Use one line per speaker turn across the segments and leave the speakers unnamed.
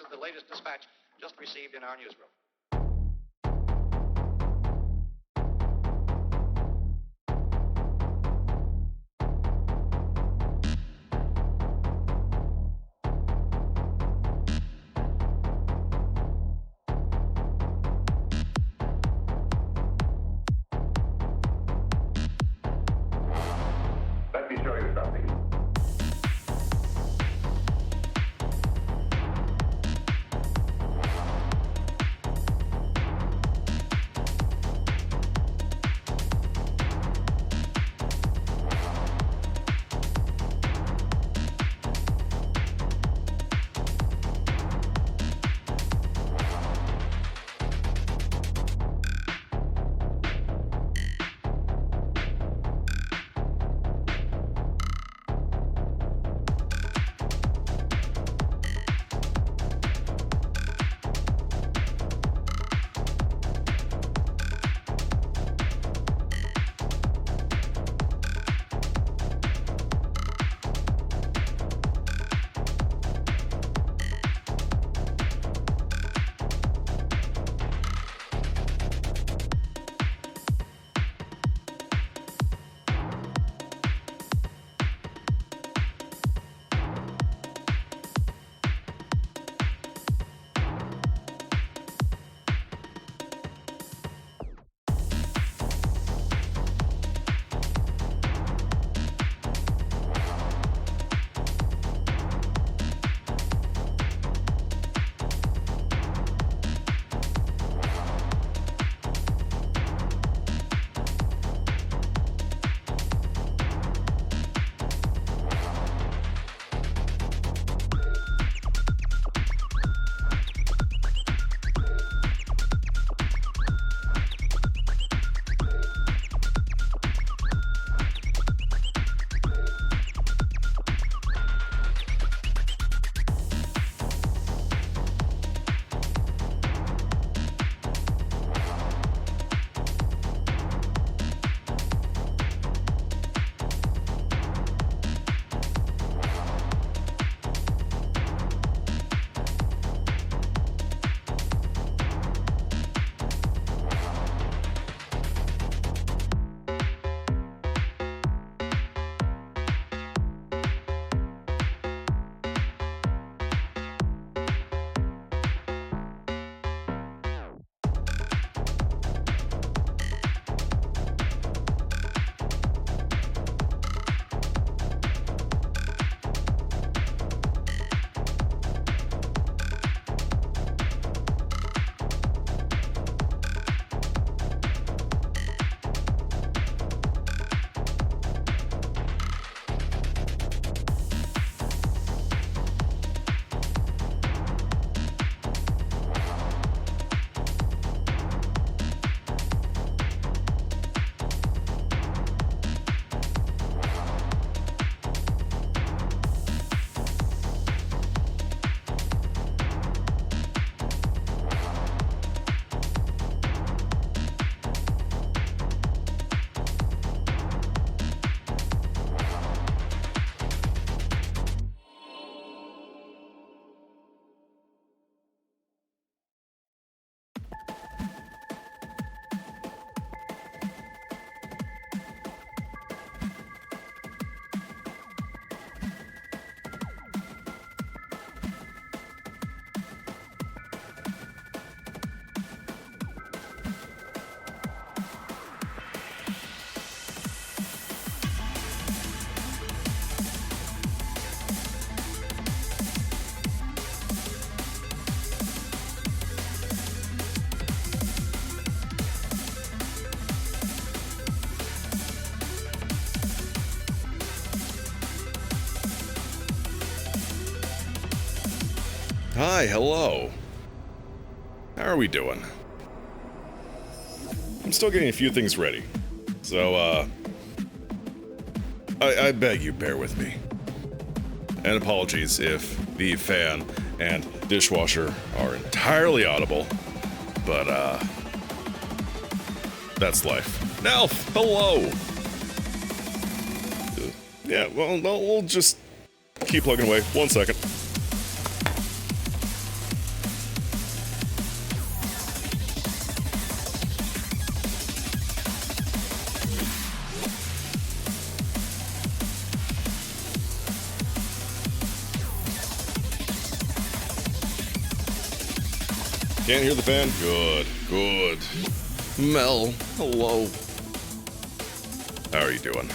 is the latest dispatch just received in our newsroom.
Let me show you something.
Hi, hello. How are we doing? I'm still getting a few things ready. So, I beg you bear with me. And apologies if the fan and dishwasher are entirely audible, but, that's life. Now, hello! Yeah, well, no, we'll just keep plugging away. 1 second. Can't hear the fan? Good, good. Mel, hello. How are you doing?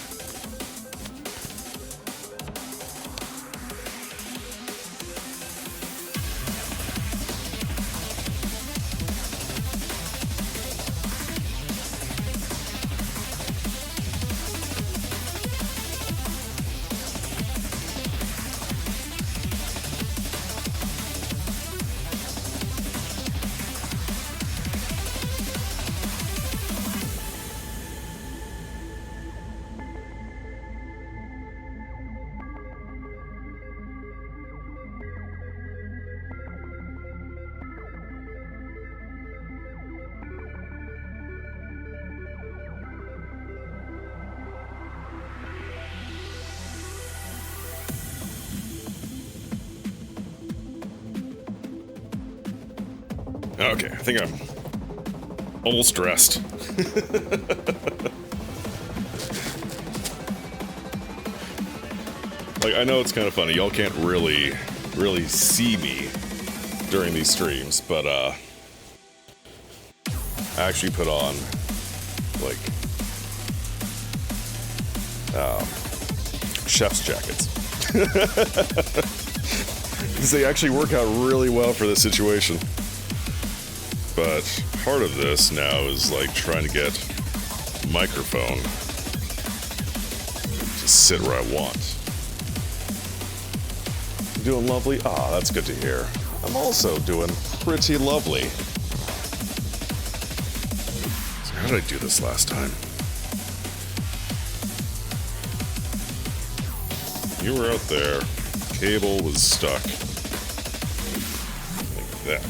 Okay, I think I'm almost dressed. Like, I know it's kind of funny. Y'all can't really see me during these streams, but, I actually put on, like, chef's jackets. Because they actually work out really well for this situation. But part of this now is like trying to get microphone to sit where I want. Doing lovely? Ah, that's good to hear. I'm also doing pretty lovely. So how did I do this last time? You were out there. Cable was stuck. Like that.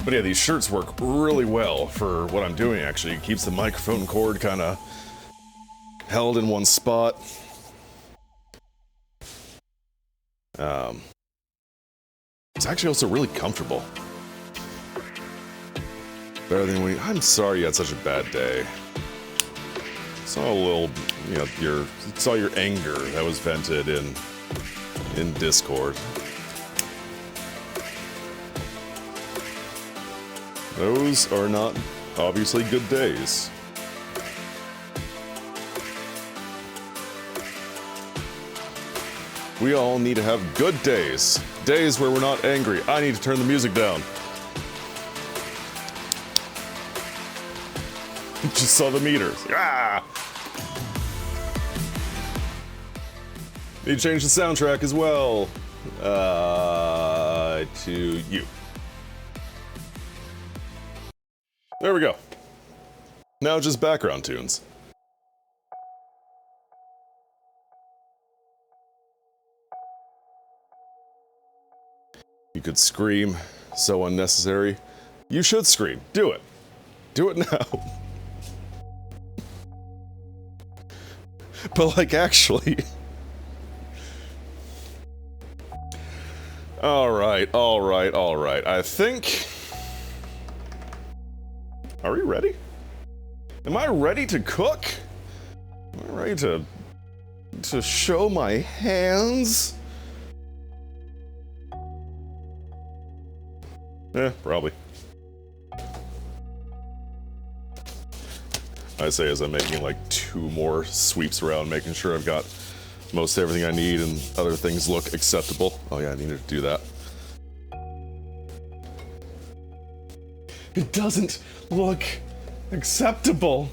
But yeah, these shirts work really well for what I'm doing, actually. It keeps the microphone cord kind of held in one spot. It's actually also really comfortable. Better than I'm sorry you had such a bad day. Saw a little, you know, saw your anger that was vented in Discord. Those are not obviously good days. We all need to have good days. Days where we're not angry. I need to turn the music down. Just saw the meters. Ah! Need to change the soundtrack as well. To you. There we go. Now just background tunes. You could scream, so unnecessary. You should scream. Do it. Do it now. But like, actually. Alright. I think... Are we ready? Am I ready to cook? Am I ready to show my hands? Probably. I say as I'm making like 2 more sweeps around, making sure I've got most everything I need and other things look acceptable. Oh yeah, I needed to do that. It doesn't look acceptable.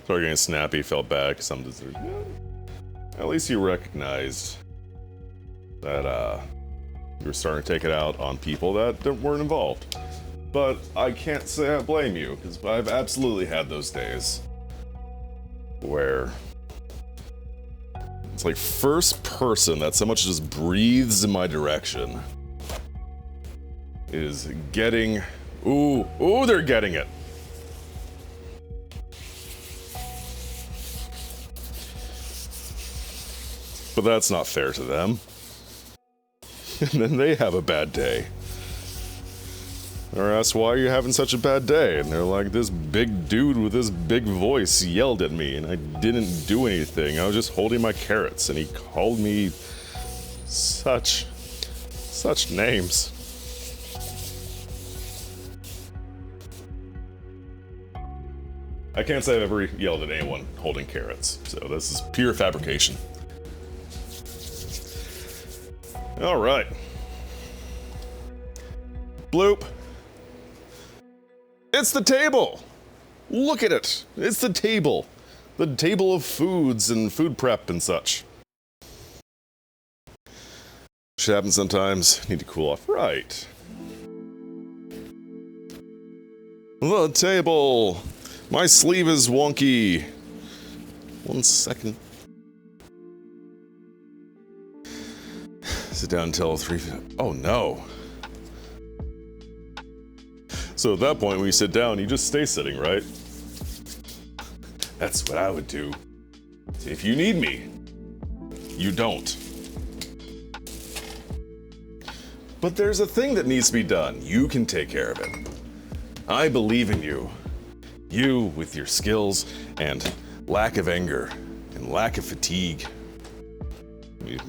Sorry, getting snappy, felt bad because some dessert. At least you recognized that you were starting to take it out on people that weren't involved. But I can't say I blame you, because I've absolutely had those days where it's like first person that so much just breathes in my direction is getting... Ooh, they're getting it. But that's not fair to them. And then they have a bad day. Or ask, why are you having such a bad day? And they're like, this big dude with this big voice yelled at me and I didn't do anything. I was just holding my carrots and he called me such names. I can't say I've ever yelled at anyone holding carrots, so this is pure fabrication. All right. Bloop. It's the table. Look at it. It's the table. The table of foods and food prep and such. Shit happens sometimes. Need to cool off. Right. The table. My sleeve is wonky. 1 second. Sit down until 3. Oh no. So at that point, when you sit down, you just stay sitting, right? That's what I would do. If you need me, you don't. But there's a thing that needs to be done. You can take care of it. I believe in you. You, with your skills and lack of anger and lack of fatigue. I need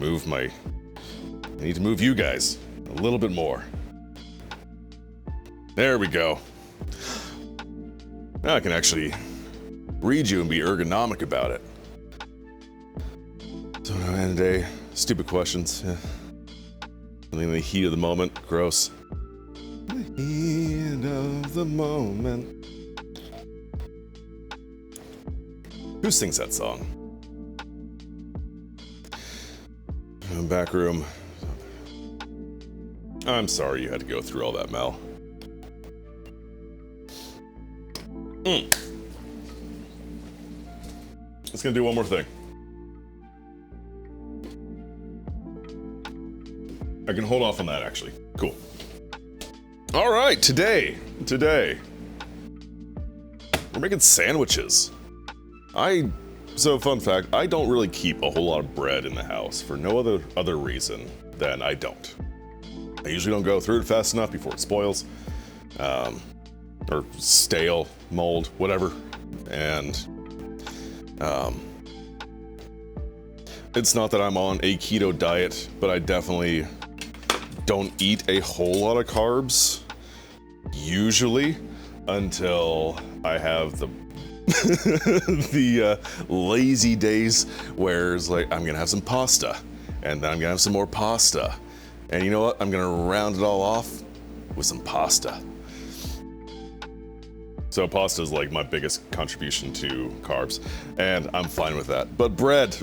to move you guys a little bit more. There we go. Now I can actually read you and be ergonomic about it. So at the end of the day, stupid questions. Yeah. In the heat of the moment, gross. The heat of the moment. Who sings that song? Back room. I'm sorry you had to go through all that, Mel. It's gonna do one more thing. I can hold off on that, actually. Cool. All right, today, we're making sandwiches. So fun fact, I don't really keep a whole lot of bread in the house for no other reason than I don't. I usually don't go through it fast enough before it spoils, or stale, mold, whatever. And it's not that I'm on a keto diet, but I definitely don't eat a whole lot of carbs, usually, until I have the the lazy days where it's like, I'm gonna have some pasta, and then I'm gonna have some more pasta. And you know what? I'm gonna round it all off with some pasta. So pasta is like my biggest contribution to carbs, and I'm fine with that. But bread,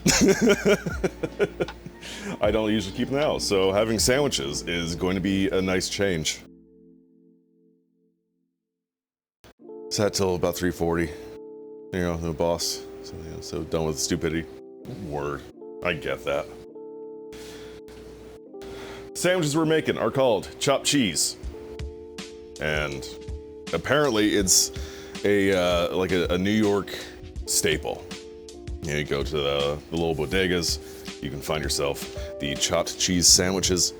I don't usually keep in the house, so having sandwiches is going to be a nice change. Sat till about 3:40. You know, no boss, so done with stupidity. Word, I get that. Sandwiches we're making are called chopped cheese, and apparently it's a New York staple. You know, you go to the little bodegas, you can find yourself the chopped cheese sandwiches.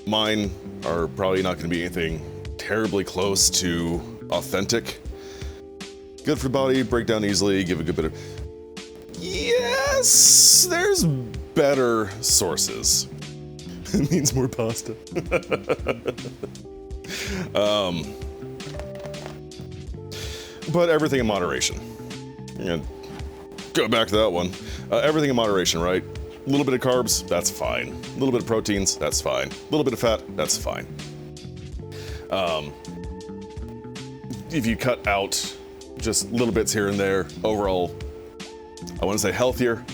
Mine are probably not going to be anything terribly close to authentic. Good for the body, break down easily, give a good bit of... Yes, there's better sources. It means more pasta. But everything in moderation. I'm gonna go back to that one. Everything in moderation, right? A little bit of carbs, that's fine. A little bit of proteins, that's fine. A little bit of fat, that's fine. If you cut out just little bits here and there, overall, I want to say healthier,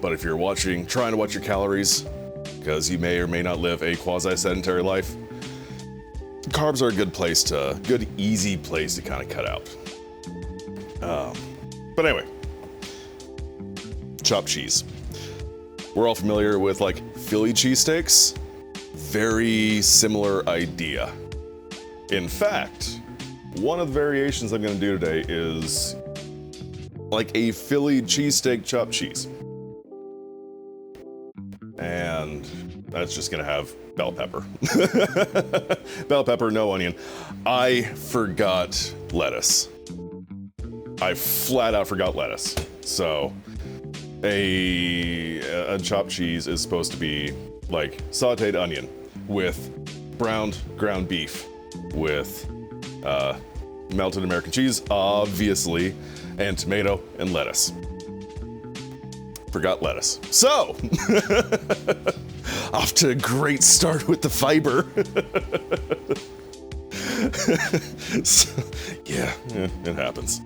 but if you're trying to watch your calories, because you may or may not live a quasi-sedentary life, carbs are a good easy place to kind of cut out. But anyway, chopped cheese. We're all familiar with like Philly cheesesteaks. Very similar idea. In fact, one of the variations I'm going to do today is like a Philly cheesesteak chopped cheese. And and that's just gonna have bell pepper. Bell pepper, no onion. I forgot lettuce. I flat out forgot lettuce. So a chopped cheese is supposed to be like sauteed onion with browned ground beef with melted American cheese, obviously, and tomato and lettuce. Forgot lettuce. So, off to a great start with the fiber. So, yeah, it happens.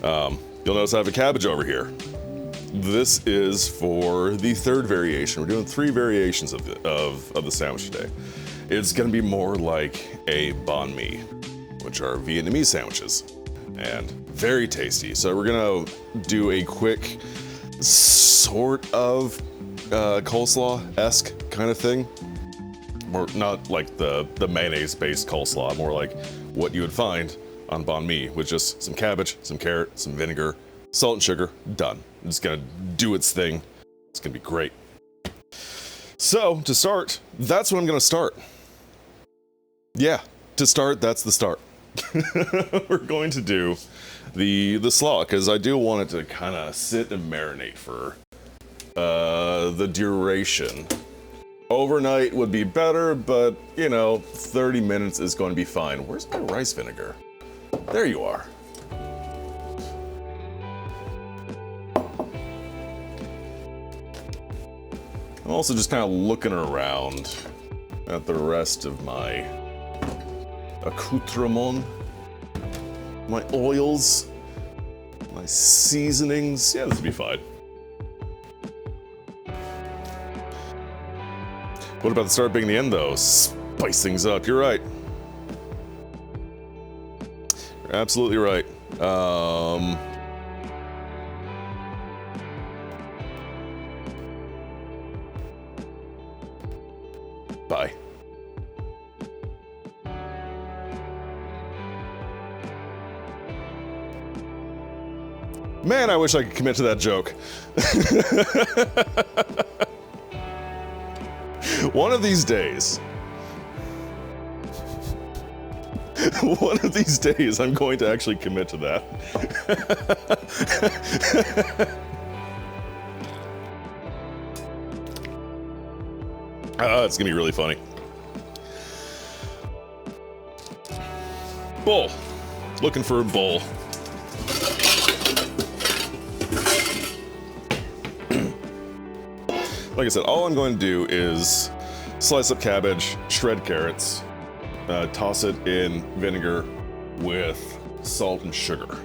You'll notice I have a cabbage over here. This is for the third variation. We're doing 3 variations of the sandwich today. It's gonna be more like a banh mi, which are Vietnamese sandwiches, and very tasty. So we're gonna do a quick sort of coleslaw-esque kind of thing. More not like the mayonnaise-based coleslaw, more like what you would find on banh mi, with just some cabbage, some carrot, some vinegar, salt and sugar, done. It's gonna do its thing. It's gonna be great. So, to start, that's what I'm gonna start. Yeah, to start, that's the start. We're going to do the slaw, because I do want it to kind of sit and marinate for the duration. Overnight would be better, but, you know, 30 minutes is going to be fine. Where's my rice vinegar? There you are. I'm also just kind of looking around at the rest of my accoutrement, my oils, my seasonings. Yeah, this will be fine. What about the start being the end, though? Spice things up. You're right. You're absolutely right. Bye. Man, I wish I could commit to that joke. One of these days, I'm going to actually commit to that. It's gonna be really funny. Bowl. Looking for a bowl. Like I said, all I'm going to do is slice up cabbage, shred carrots, toss it in vinegar with salt and sugar.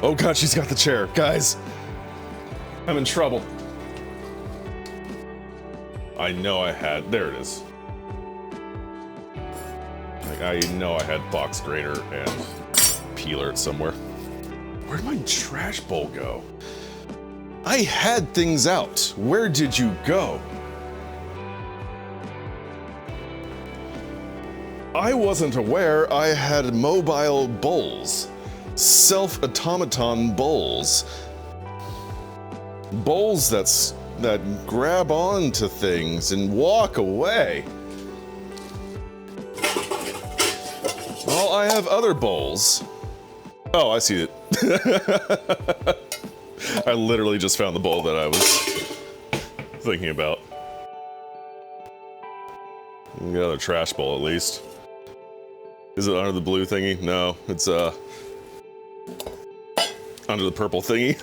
Oh god, she's got the chair. Guys, I'm in trouble. I know I had, there it is. Like, I know I had box grater and peeler somewhere. Where'd my trash bowl go? I had things out. Where did you go? I wasn't aware I had mobile bowls. Self-automaton bowls. Bowls that grab onto things and walk away. Well, I have other bowls. Oh, I see it. I literally just found the bowl that I was thinking about. We got a trash bowl at least. Is it under the blue thingy? No, it's under the purple thingy.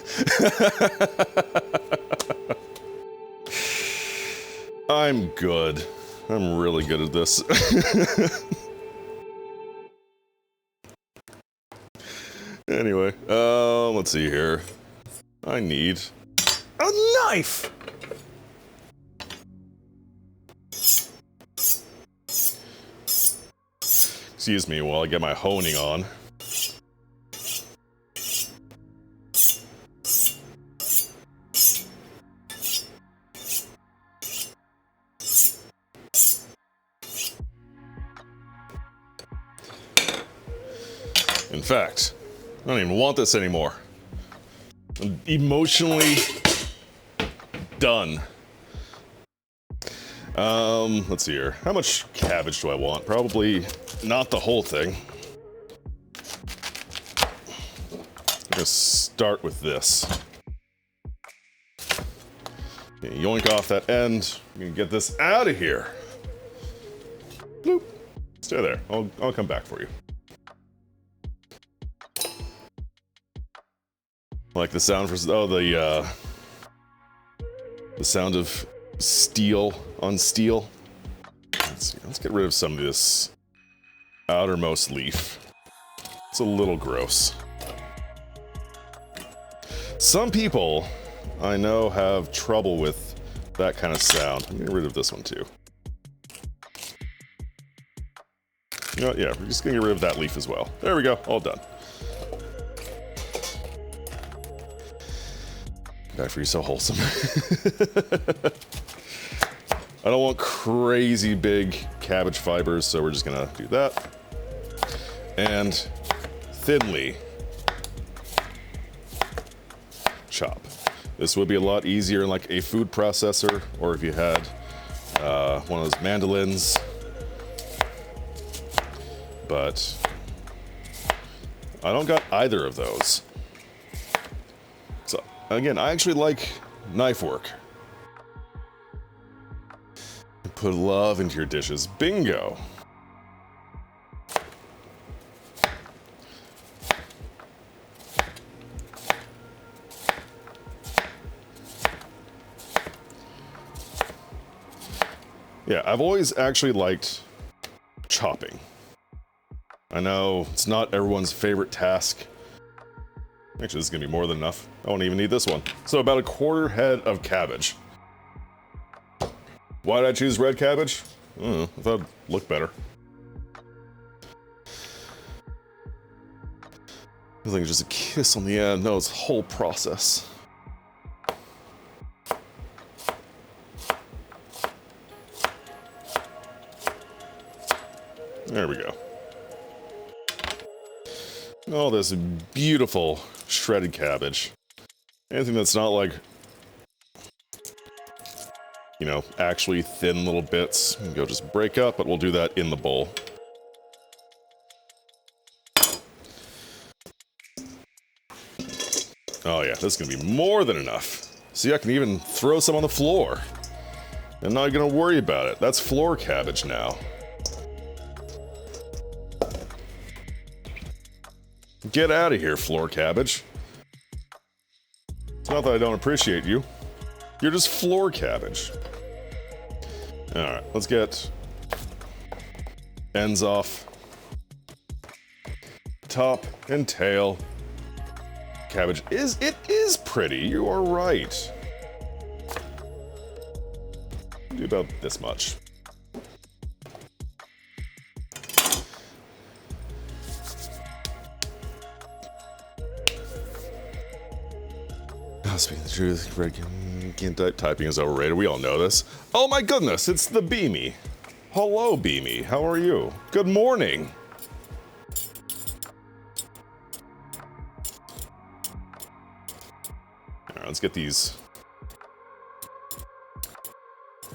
I'm good. I'm really good at this. Anyway, let's see here. I need a knife! Excuse me while I get my honing on. In fact, I don't even want this anymore. I'm emotionally Done. Let's see here. How much cabbage do I want? Probably not the whole thing. I'm gonna start with this. Okay, yoink off that end. I'm gonna get this out of here. Bloop. Stay there. I'll come back for you. Like the sound for the sound of steel on steel. Let's see, let's get rid of some of this outermost leaf. It's a little gross. Some people I know have trouble with that kind of sound. I'm getting rid of this one too. You know what? Yeah, we're just gonna get rid of that leaf as well. There we go, all done. Back for you, so wholesome. I don't want crazy big cabbage fibers, so we're just gonna do that. And thinly chop. This would be a lot easier in like a food processor, or if you had one of those mandolins. But I don't got either of those. So again, I actually like knife work. Put love into your dishes. Bingo. Yeah, I've always actually liked chopping. I know it's not everyone's favorite task. Actually, this is gonna be more than enough. I won't even need this one. So about a quarter head of cabbage. Why did I choose red cabbage? I don't know, I thought it'd look better. I think it's just a kiss on the end. No, it's the whole process. There we go. Oh, this beautiful shredded cabbage. Anything that's not like, you know, actually thin little bits, go just break up, but we'll do that in the bowl. Oh yeah, this is gonna be more than enough. See, I can even throw some on the floor. I'm not gonna worry about it. That's floor cabbage now. Get out of here, floor cabbage. It's not that I don't appreciate you. You're just floor cabbage. Alright, let's get ends off. Top and tail. Cabbage it is pretty, you are right. Do about this much. Speaking the truth, typing is overrated. We all know this. Oh my goodness, it's the Beamy. Hello, Beamy. How are you? Good morning. All right, let's get these.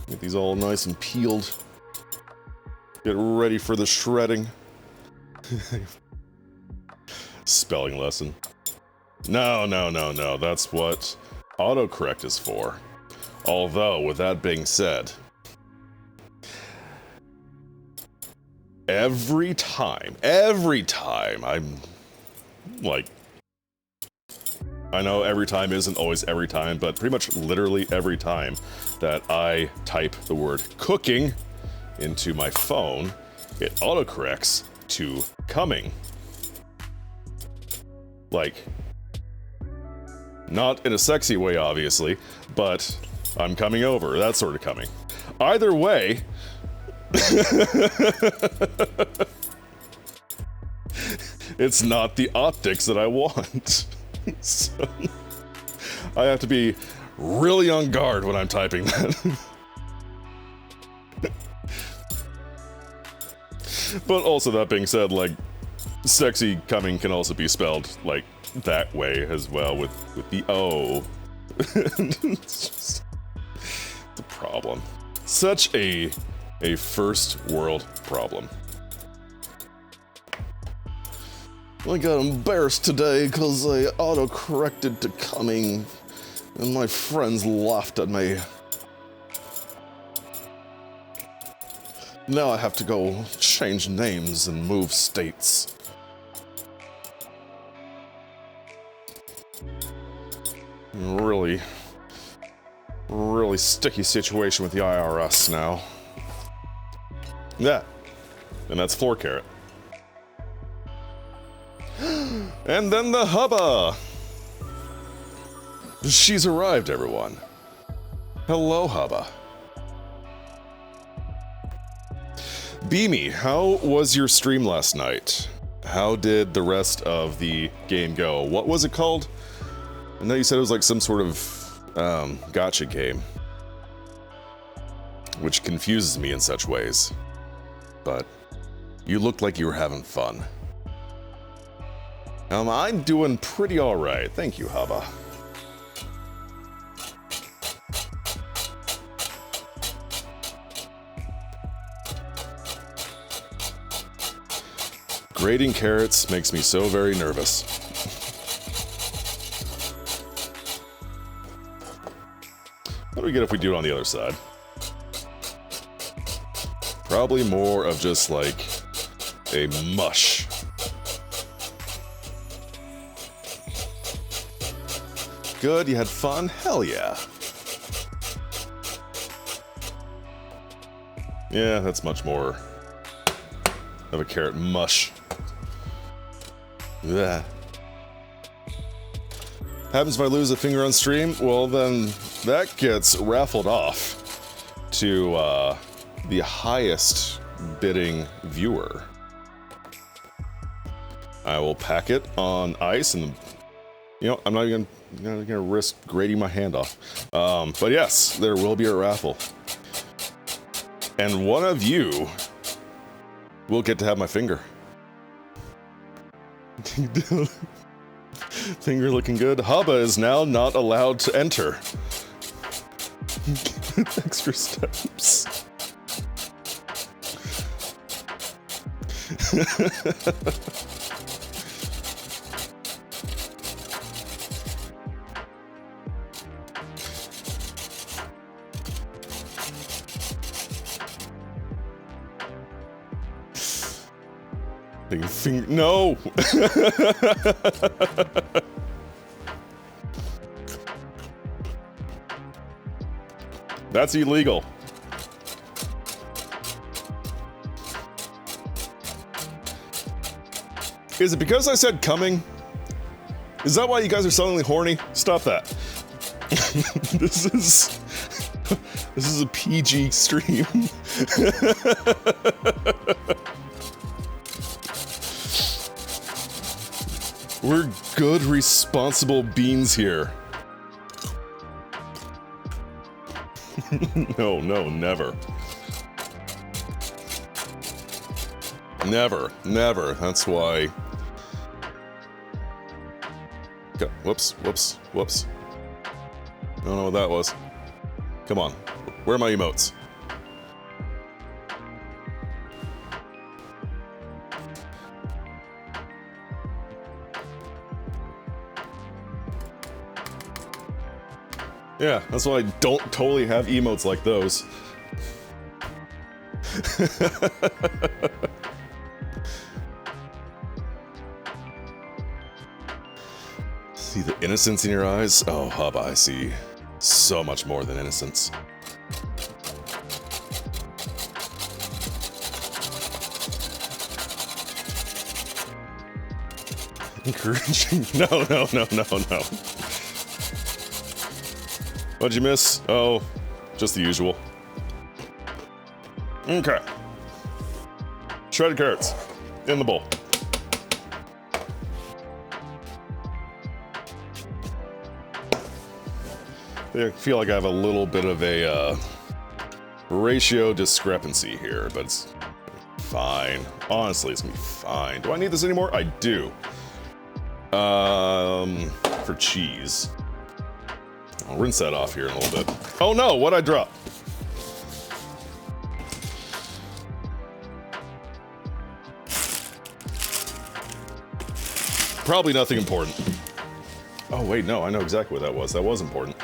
Get these all nice and peeled. Get ready for the shredding. Spelling lesson. No, no, no, no. That's what autocorrect is for. Although, with that being said, every time I'm like, I know every time isn't always every time, but pretty much literally every time that I type the word cooking into my phone, it autocorrects to coming. Like, not in a sexy way, obviously, but I'm coming over, that sort of coming. Either way, it's not the optics that I want. So, I have to be really on guard when I'm typing that. But also, that being said, like, sexy coming can also be spelled, like, that way as well, with the O. It's just, the problem. Such a first world problem. I got embarrassed today because I auto-corrected to coming, and my friends laughed at me. Now I have to go change names and move states. Really sticky situation with the IRS now. Yeah, and that's floor carrot. And then the hubba! She's arrived, everyone. Hello, hubba. Beamy, how was your stream last night? How did the rest of the game go? What was it called? I know you said it was like some sort of gotcha game, which confuses me in such ways. But you looked like you were having fun. I'm doing pretty alright. Thank you, hubba. Grading carrots makes me so very nervous. What do we get if we do it on the other side? Probably more of just like a mush. Good, you had fun? Hell yeah. Yeah, that's much more of a carrot mush. Yeah. Happens if I lose a finger on stream? Well, then that gets raffled off to the highest bidding viewer. I will pack it on ice and, you know, I'm not even gonna risk grading my hand off. But yes, there will be a raffle. And one of you will get to have my finger. Finger looking good. Hubba is now not allowed to enter. Extra steps. Finger, no! That's illegal. Is it because I said coming? Is that why you guys are suddenly horny? Stop that. This is a PG stream. We're good, responsible beans here. No, never. Never. That's why. Okay, whoops. I don't know what that was. Come on. Where are my emotes? Yeah, that's why I don't totally have emotes like those. See the innocence in your eyes? Oh, hubba, I see so much more than innocence. Encouraging? No. What'd you miss? Oh, just the usual. Okay. Shredded carrots in the bowl. I feel like I have a little bit of a ratio discrepancy here, but it's fine. Honestly, it's gonna be fine. Do I need this anymore? I do. For cheese. I'll rinse that off here in a little bit. Oh no, what'd I drop? Probably nothing important. Oh wait, no, I know exactly what that was. That was important.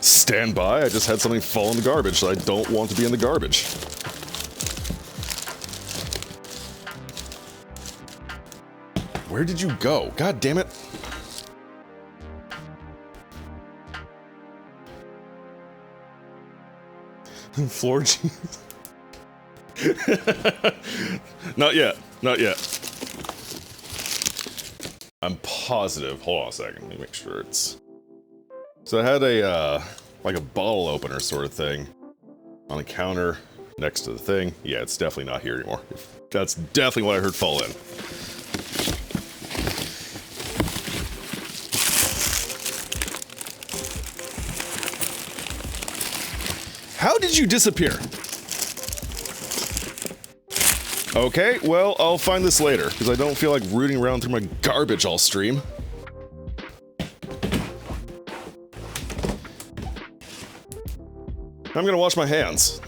Stand by, I just had something fall in the garbage that I don't want to be in the garbage. Where did you go? God damn it. Floor cheese. Not yet. Not yet. I'm positive. Hold on a second. Let me make sure it's... So I had a, like a bottle opener sort of thing on the counter next to the thing. Yeah, it's definitely not here anymore. That's definitely what I heard fall in. How did you disappear? Okay, well, I'll find this later, because I don't feel like rooting around through my garbage all stream. I'm gonna wash my hands.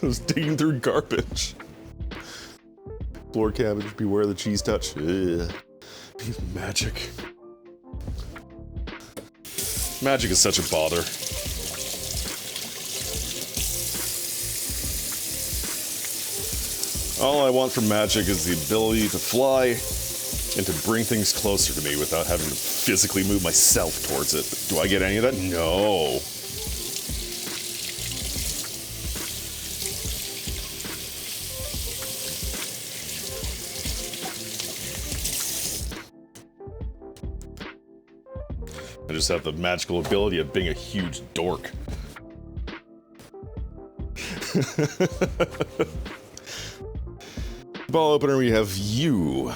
I was digging through garbage. Floor cabbage, beware the cheese touch. Ugh. Magic. Magic is such a bother. All I want from magic is the ability to fly and to bring things closer to me without having to physically move myself towards it. Do I get any of that? No. I just have the magical ability of being a huge dork. Ball opener, we have you.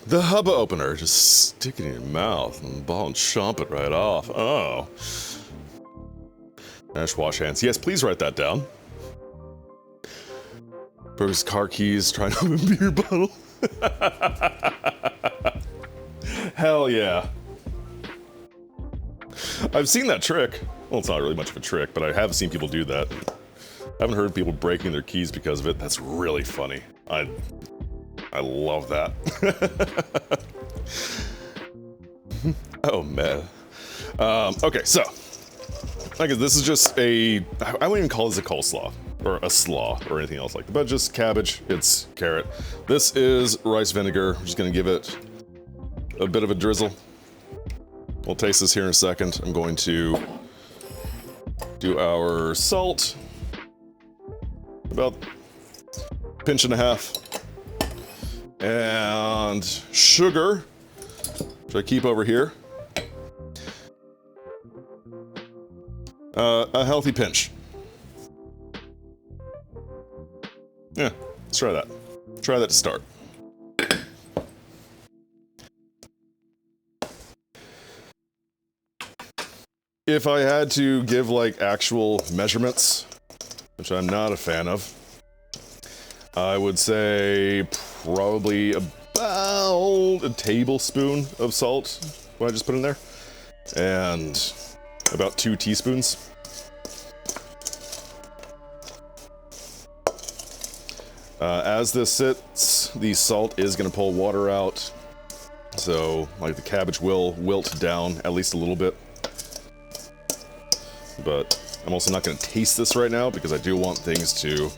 The hubba opener, just stick it in your mouth and the ball and chomp it right off. Oh. Dash wash hands. Yes, please write that down. Bro's car keys, trying to open a beer bottle. Hell yeah. I've seen that trick. Well, it's not really much of a trick, but I have seen people do that. I haven't heard people breaking their keys because of it. That's really funny. I love that. Oh, man. Okay, so. I guess this is just a... I wouldn't even call this a coleslaw. Or a slaw, or anything else like that. But just cabbage, it's carrot. This is rice vinegar. I'm just gonna give it a bit of a drizzle. We'll taste this here in a second. I'm going to do our salt. About a pinch and a half. And sugar, which I keep over here. A healthy pinch. Yeah, let's try that. Try that to start. If I had to give like actual measurements, which I'm not a fan of, I would say probably about a tablespoon of salt, what I just put in there, and about 2 teaspoons. As this sits, the salt is going to pull water out, so like the cabbage will wilt down at least a little bit. But I'm also not going to taste this right now because I do want things to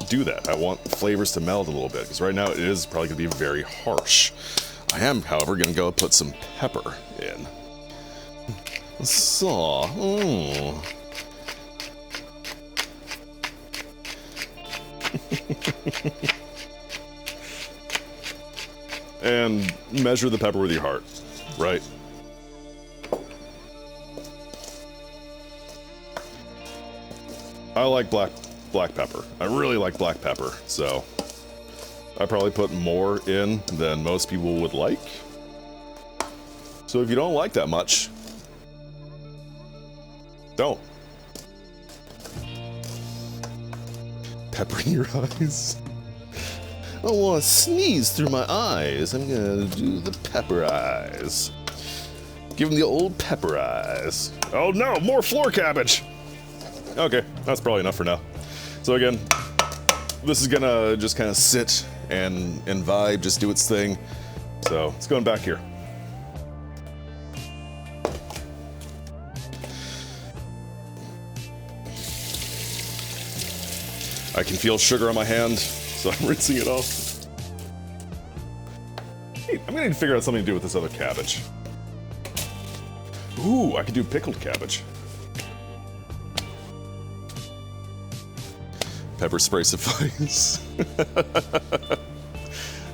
do that. I want flavors to meld a little bit because right now it is probably going to be very harsh. I am, however, going to go put some pepper in. So, and measure the pepper with your heart, right? I like black pepper. I really like black pepper, so I probably put more in than most people would like. So if you don't like that much, don't. Pepper in your eyes. I want to sneeze through my eyes. I'm gonna do the pepper eyes. Give him the old pepper eyes. Oh no, more floor cabbage! Okay, that's probably enough for now. So again, this is gonna just kind of sit and vibe, just do its thing. So it's going back here. I can feel sugar on my hand, so I'm rinsing it off. Hey, I'm gonna need to figure out something to do with this other cabbage. Ooh, I could do pickled cabbage. Pepper spray suffice.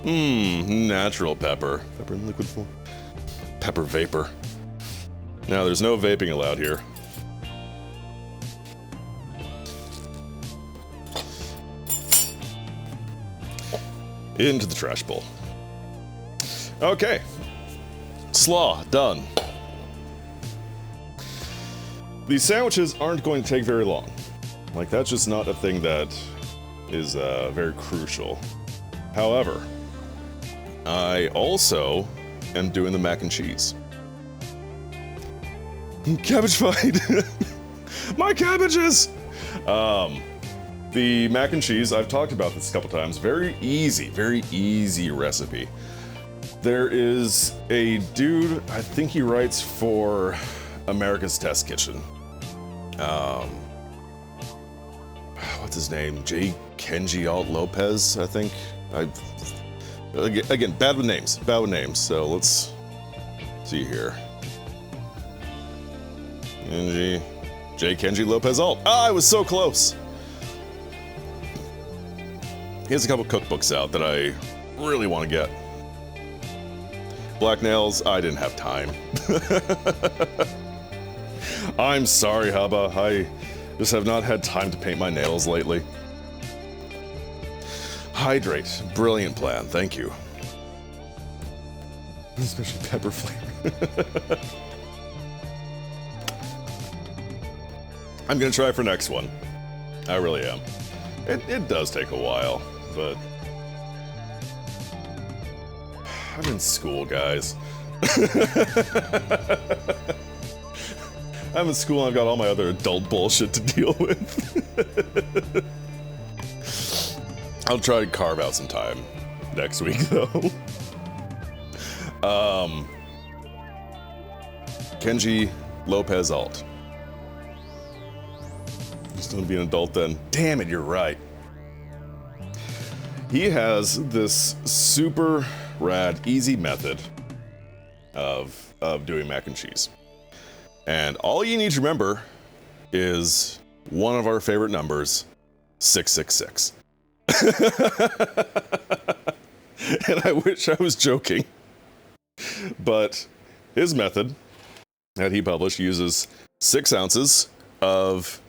Natural pepper. Pepper in liquid form. Pepper vapor. Now, there's no vaping allowed here. Into the trash bowl. Okay. Slaw, done. These sandwiches aren't going to take very long. Like, that's just not a thing that is very crucial. However, I also am doing the mac and cheese. Cabbage fight! My cabbages! The mac and cheese, I've talked about this a couple times. Very easy recipe. There is a dude, I think he writes for America's Test Kitchen. What's his name? J. Kenji Alt Lopez, I think. Again, bad with names. So let's see here. J. Kenji Lopez Alt. Ah, I was so close. He has a couple cookbooks out that I really want to get. Black nails, I didn't have time. I'm sorry, Hubba. I just have not had time to paint my nails lately. Hydrate. Brilliant plan. Thank you. Especially pepper flavor. I'm gonna try for next one. I really am. It does take a while, but I'm in school, guys. I'm in school and I've got all my other adult bullshit to deal with. I'll try to carve out some time next week, though. Kenji Lopez Alt. Just gonna be an adult then. Damn it, you're right. He has this super rad, easy method of doing mac and cheese. And all you need to remember is one of our favorite numbers, 666. And I wish I was joking. But his method that he published uses 6 ounces of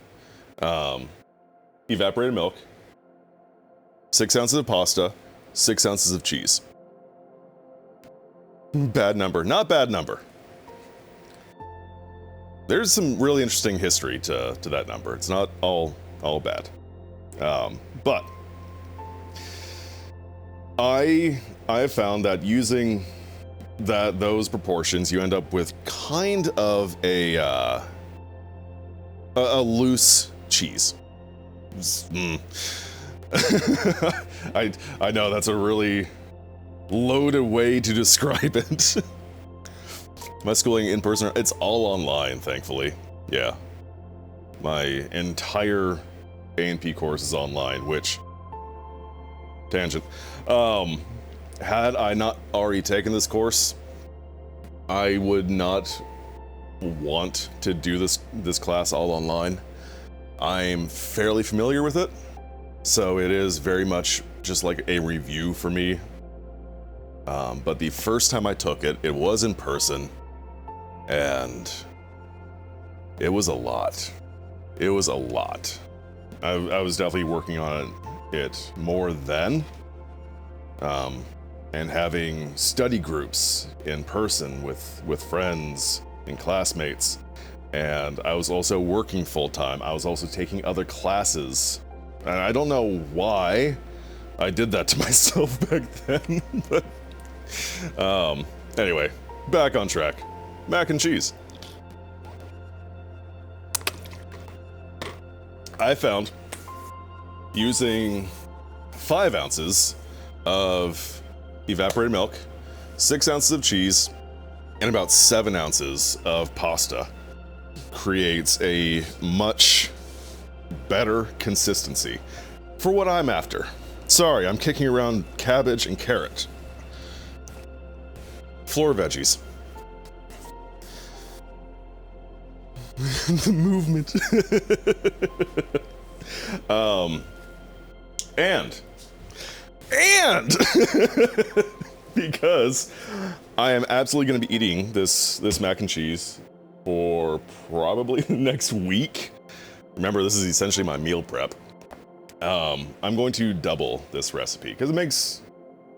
evaporated milk, 6 ounces of pasta, 6 ounces of cheese. Bad number. Not bad number. There's some really interesting history to that number. It's not all bad. But I have found that using those proportions, you end up with kind of a loose cheese. I know that's a really loaded way to describe it. My schooling in person, it's all online, thankfully. Yeah. My entire A&P course is online, which, tangent. Had I not already taken this course, I would not want to do this class all online. I'm fairly familiar with it, so it is very much just like a review for me. But the first time I took it, it was in person, and it was a lot. It was a lot. I was definitely working on it more then, and having study groups in person with friends and classmates. And I was also working full-time. I was also taking other classes. And I don't know why I did that to myself back then, but anyway, back on track. mac and cheese. I found using 5 ounces of evaporated milk, 6 ounces of cheese, and about 7 ounces of pasta creates a much better consistency for what I'm after. Sorry, I'm kicking around cabbage and carrot. Floor veggies. The movement. And because I am absolutely going to be eating this mac and cheese for probably the next week. Remember, this is essentially my meal prep. I'm going to double this recipe because it makes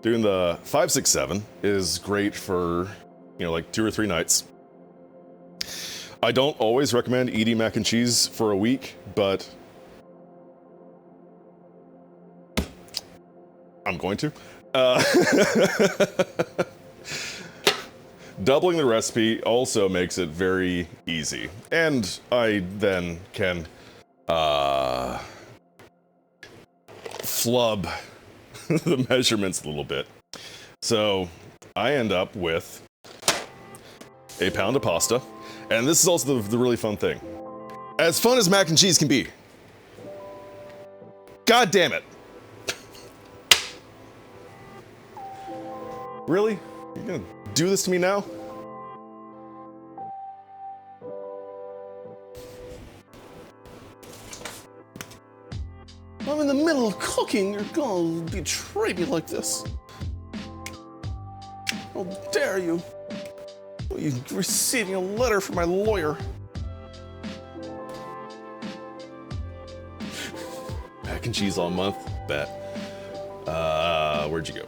doing the 5, 6, 7 is great for, you know, like 2 or 3 nights. I don't always recommend eating mac and cheese for a week, but I'm going to. Doubling the recipe also makes it very easy, and I then can flub the measurements a little bit. So I end up with a pound of pasta, and this is also the really fun thing. As fun as mac and cheese can be, god damn it. Really? You're gonna do this to me now? I'm in the middle of cooking, you're gonna betray me like this. How dare you? Are you receiving a letter from my lawyer? Mac and cheese all month? Bet. Where'd you go?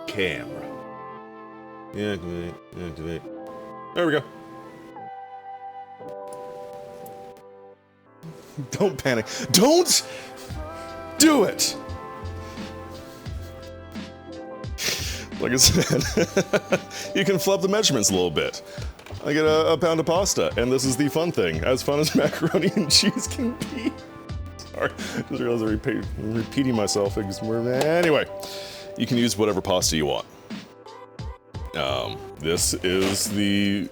Camera. Activate. There we go. Don't panic. Don't do it! Like I said, you can flub the measurements a little bit. I get a pound of pasta, and this is the fun thing. As fun as macaroni and cheese can be. Sorry, just realized I'm repeating myself. Anyway, you can use whatever pasta you want. This is the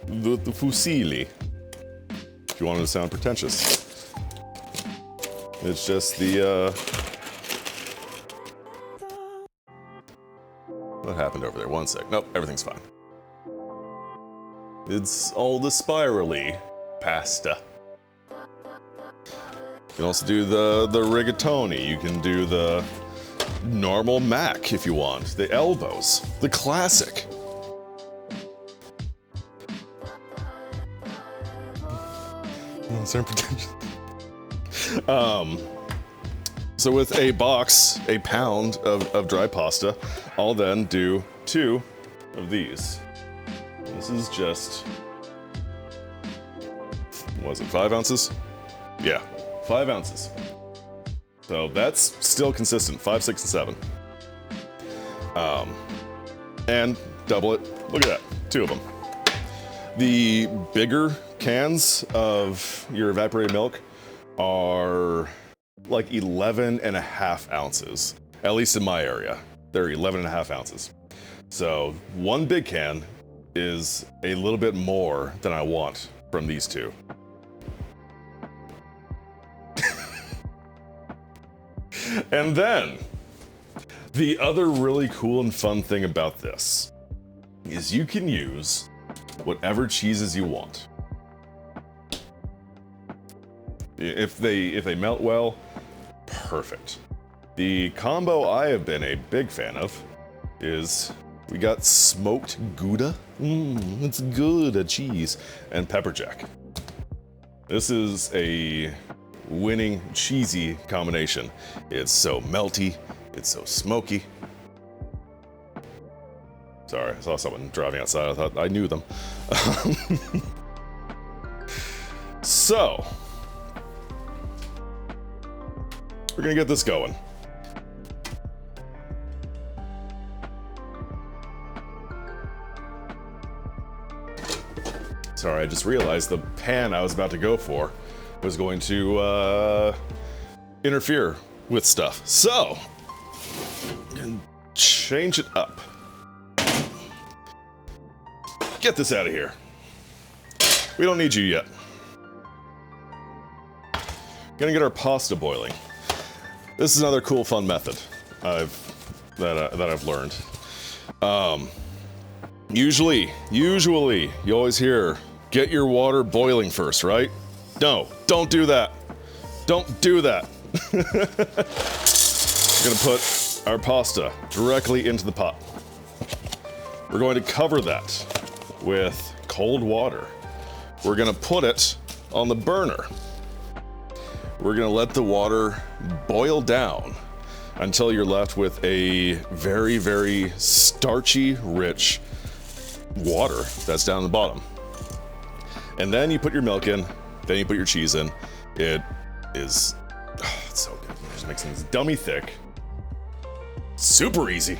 fusilli, if you wanted to sound pretentious. It's just the, what happened over there? One sec. Nope, everything's fine. It's all the spirally pasta. You can also do the rigatoni. You can do the normal mac if you want. The elbows. The classic. Oh, sound pretentious. So with a pound of dry pasta, I'll then do 2 of these. This is just, was it 5 ounces? Yeah, 5 ounces. So that's still consistent, 5, 6, and 7. And double it, look at that, 2 of them. The bigger cans of your evaporated milk are like 11.5 ounces, at least in my area. They're 11.5 ounces. So 1 big can is a little bit more than I want from these 2. And then, the other really cool and fun thing about this is you can use whatever cheeses you want. If they melt well, perfect. The combo I have been a big fan of is we got smoked Gouda. It's good, a cheese, and pepper jack. This is a winning cheesy combination. It's so melty, it's so smoky. Sorry, I saw someone driving outside, I thought I knew them. So, we're gonna get this going. Sorry, I just realized the pan I was about to go for was going to interfere with stuff. So, I'm gonna change it up. Get this out of here. We don't need you yet. Gonna get our pasta boiling. This is another cool, fun method that I've learned. Usually, you always hear, get your water boiling first, right? No, don't do that. Don't do that. We're gonna put our pasta directly into the pot. We're going to cover that with cold water. We're gonna put it on the burner. We're gonna let the water boil down until you're left with a very, very starchy, rich water that's down the bottom. And then you put your milk in, then you put your cheese in. It is, it's so good. It just makes things dummy thick. Super easy.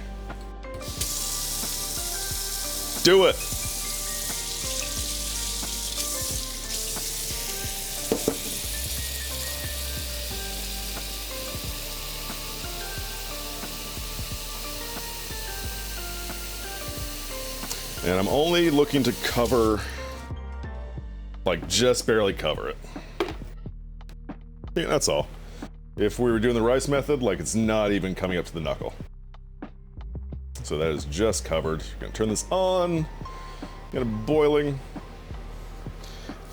Do it. And I'm only looking to cover, like just barely cover it. Yeah, that's all. If we were doing the rice method, like it's not even coming up to the knuckle. So that is just covered. I'm gonna turn this on, get it boiling.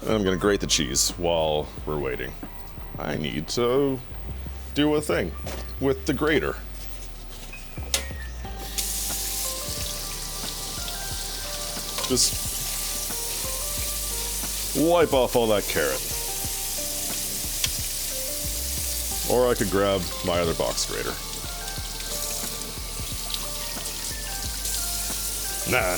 And I'm gonna grate the cheese while we're waiting. I need to do a thing with the grater. Just wipe off all that carrot. Or I could grab my other box grater. Nah.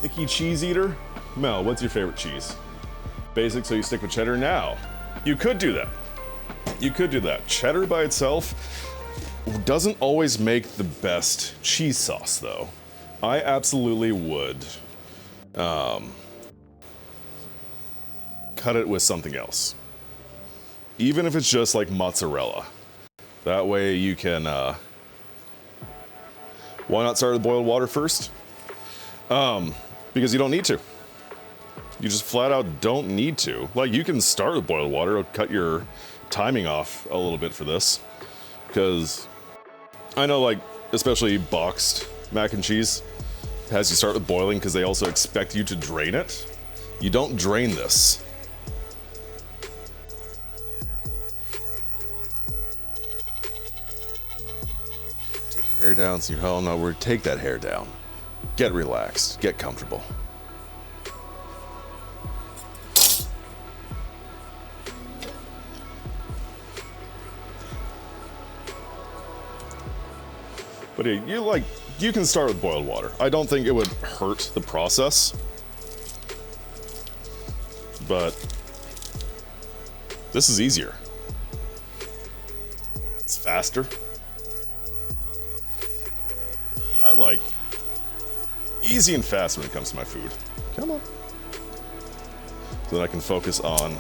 Picky cheese eater? Mel, what's your favorite cheese? Basic, so you stick with cheddar now. You could do that. You could do that. Cheddar by itself doesn't always make the best cheese sauce, though. I absolutely would cut it with something else. Even if it's just like mozzarella. That way you can, why not start with boiled water first? Because you don't need to. You just flat out don't need to. Like, you can start with boiled water. It'll cut your timing off a little bit for this. Because I know, like, especially boxed mac and cheese has you start with boiling because they also expect you to drain it. You don't drain this. Take your hair down, so hell no, we're take that hair down. Get relaxed, get comfortable. But yeah, you can start with boiled water. I don't think it would hurt the process. But this is easier. It's faster. I like easy and fast when it comes to my food. Come on. So that I can focus on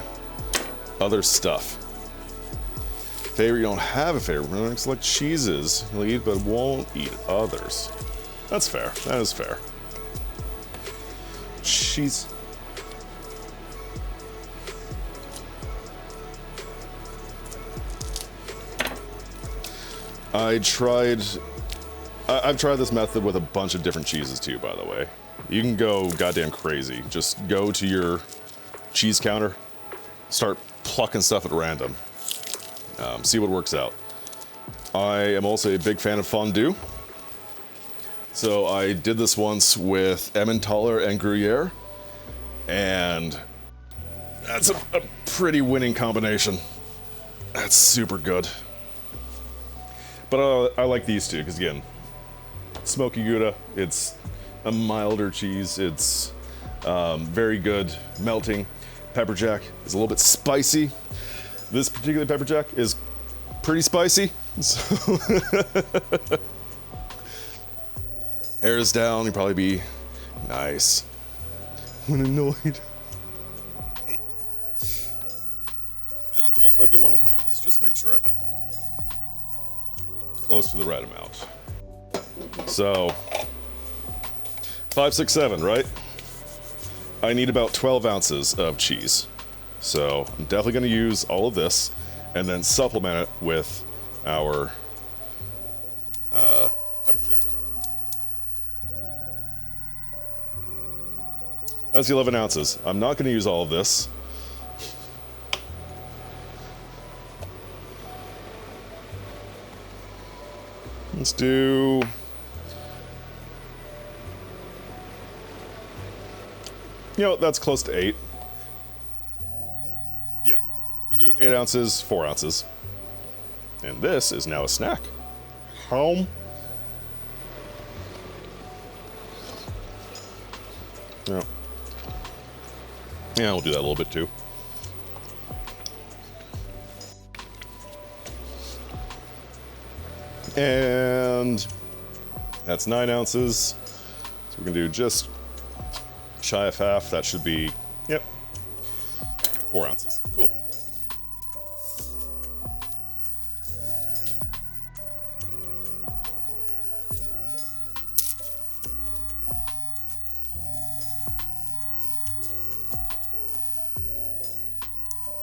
other stuff. Favorite, you don't have a favorite. We're gonna select cheeses you'll eat but won't eat others. That's fair. That is fair. Cheese. I've tried this method with a bunch of different cheeses too, by the way. You can go goddamn crazy. Just go to your cheese counter, start plucking stuff at random. See what works out. I am also a big fan of fondue. So I did this once with Emmentaler and Gruyere, and that's a pretty winning combination. That's super good. But I like these two, because again, smoky Gouda, it's a milder cheese, it's Very good melting. Pepper jack is a little bit spicy. This particular pepper jack is pretty spicy. So hair is down, you'll probably be nice when annoyed. Also, I do want to weigh this, just make sure I have close to the right amount. So, 5, 6, 7, right? I need about 12 ounces of cheese. So, I'm definitely going to use all of this and then supplement it with our pepper jack. That's the 11 ounces. I'm not going to use all of this. Let's do... You know, that's close to 8. Yeah, we'll do 8 ounces, 4 ounces. And this is now a snack. Home. Yeah. Yeah, we'll do that a little bit too. And that's 9 ounces. So we're gonna do just shy of half. That should be, yep, 4 ounces. Cool.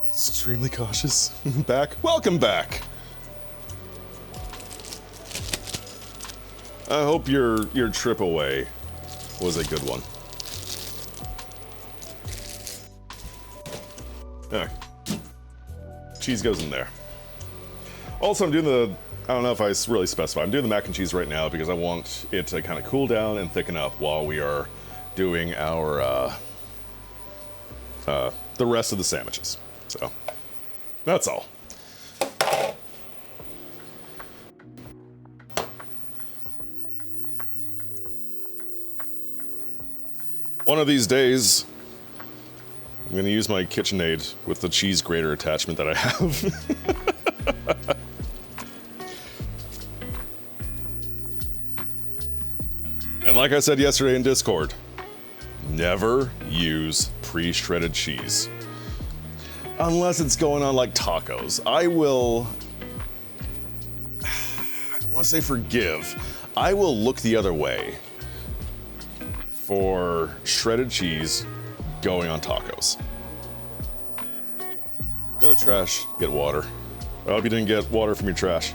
Extremely cautious. Back. Welcome back. I hope your trip away was a good one. Okay. Cheese goes in there. Also, I'm doing the, I don't know if I really specify, I'm doing the mac and cheese right now because I want it to kind of cool down and thicken up while we are doing our, the rest of the sandwiches. So, that's all. One of these days, I'm gonna use my KitchenAid with the cheese grater attachment that I have. And like I said yesterday in Discord, never use pre-shredded cheese. Unless it's going on like tacos. I don't want to say forgive. I will look the other way for shredded cheese going on tacos. Go to the trash, get water. I hope you didn't get water from your trash.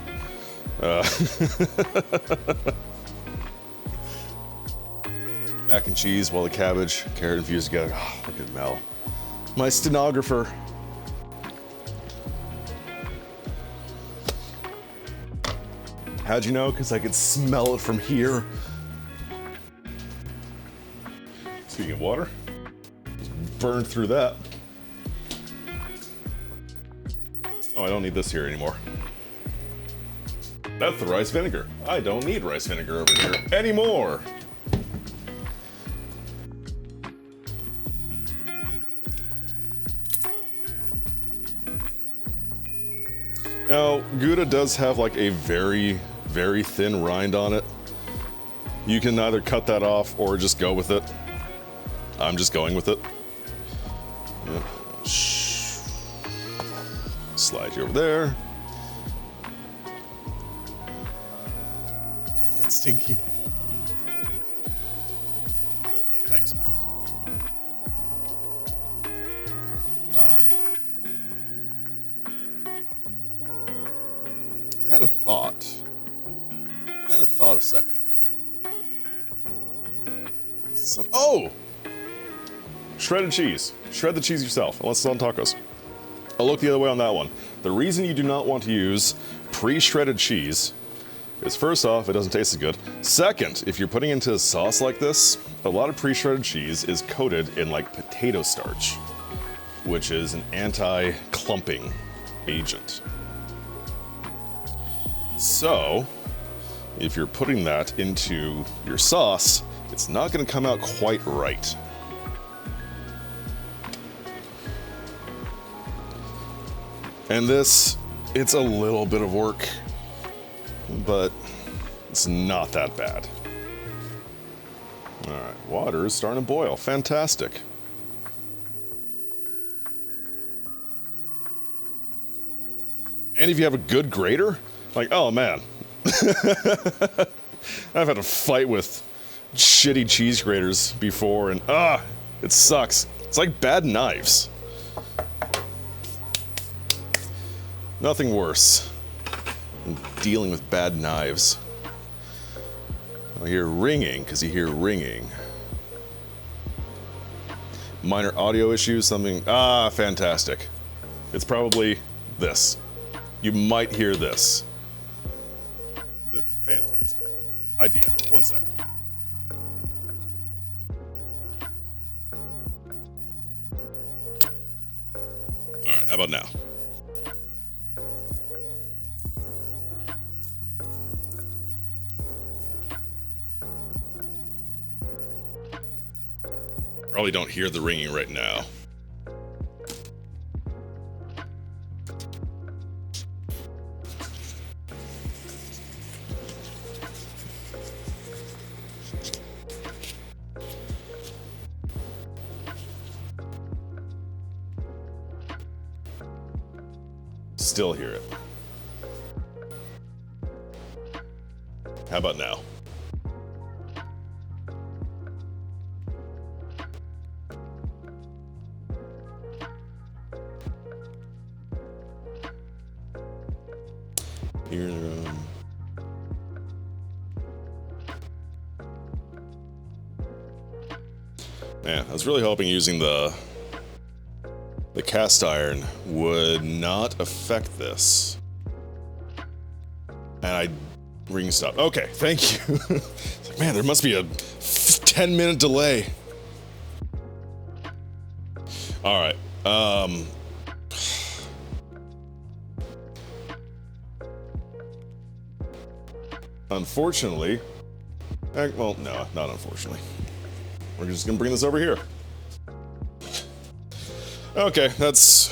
Mac and cheese, while the cabbage, carrot infused together. Oh, look at Mel. My stenographer. How'd you know? Because I could smell it from here. Speaking of water, just burned through that. Oh, I don't need this here anymore. That's the rice vinegar. I don't need rice vinegar over here anymore. Now, Gouda does have like a very, very thin rind on it. You can either cut that off or just go with it. I'm just going with it. Slide you over there. Oh, that's stinky. Thanks, man. I had a thought. A second ago. Oh! Shredded cheese. Shred the cheese yourself, unless it's on tacos. I'll look the other way on that one. The reason you do not want to use pre-shredded cheese is, first off, it doesn't taste as good. Second, if you're putting it into a sauce like this, a lot of pre-shredded cheese is coated in like potato starch, which is an anti-clumping agent. So, if you're putting that into your sauce, it's not going to come out quite right. And this, it's a little bit of work, but it's not that bad. All right, water is starting to boil. Fantastic. And if you have a good grater, like, oh man. I've had to fight with shitty cheese graters before, and it sucks. It's like bad knives. Nothing worse than dealing with bad knives. I hear ringing, because you hear ringing. Minor audio issues, something, fantastic. It's probably this. You might hear this. It's a fantastic idea. 1 second. All right, how about now? Probably don't hear the ringing right now. Still hear it. How about now? Here, man, I was really hoping using the cast iron would not affect this. And I ring stop. Okay, thank you. Man, there must be a 10-minute delay. All right. Unfortunately, well, no, not unfortunately. We're just gonna bring this over here. Okay, that's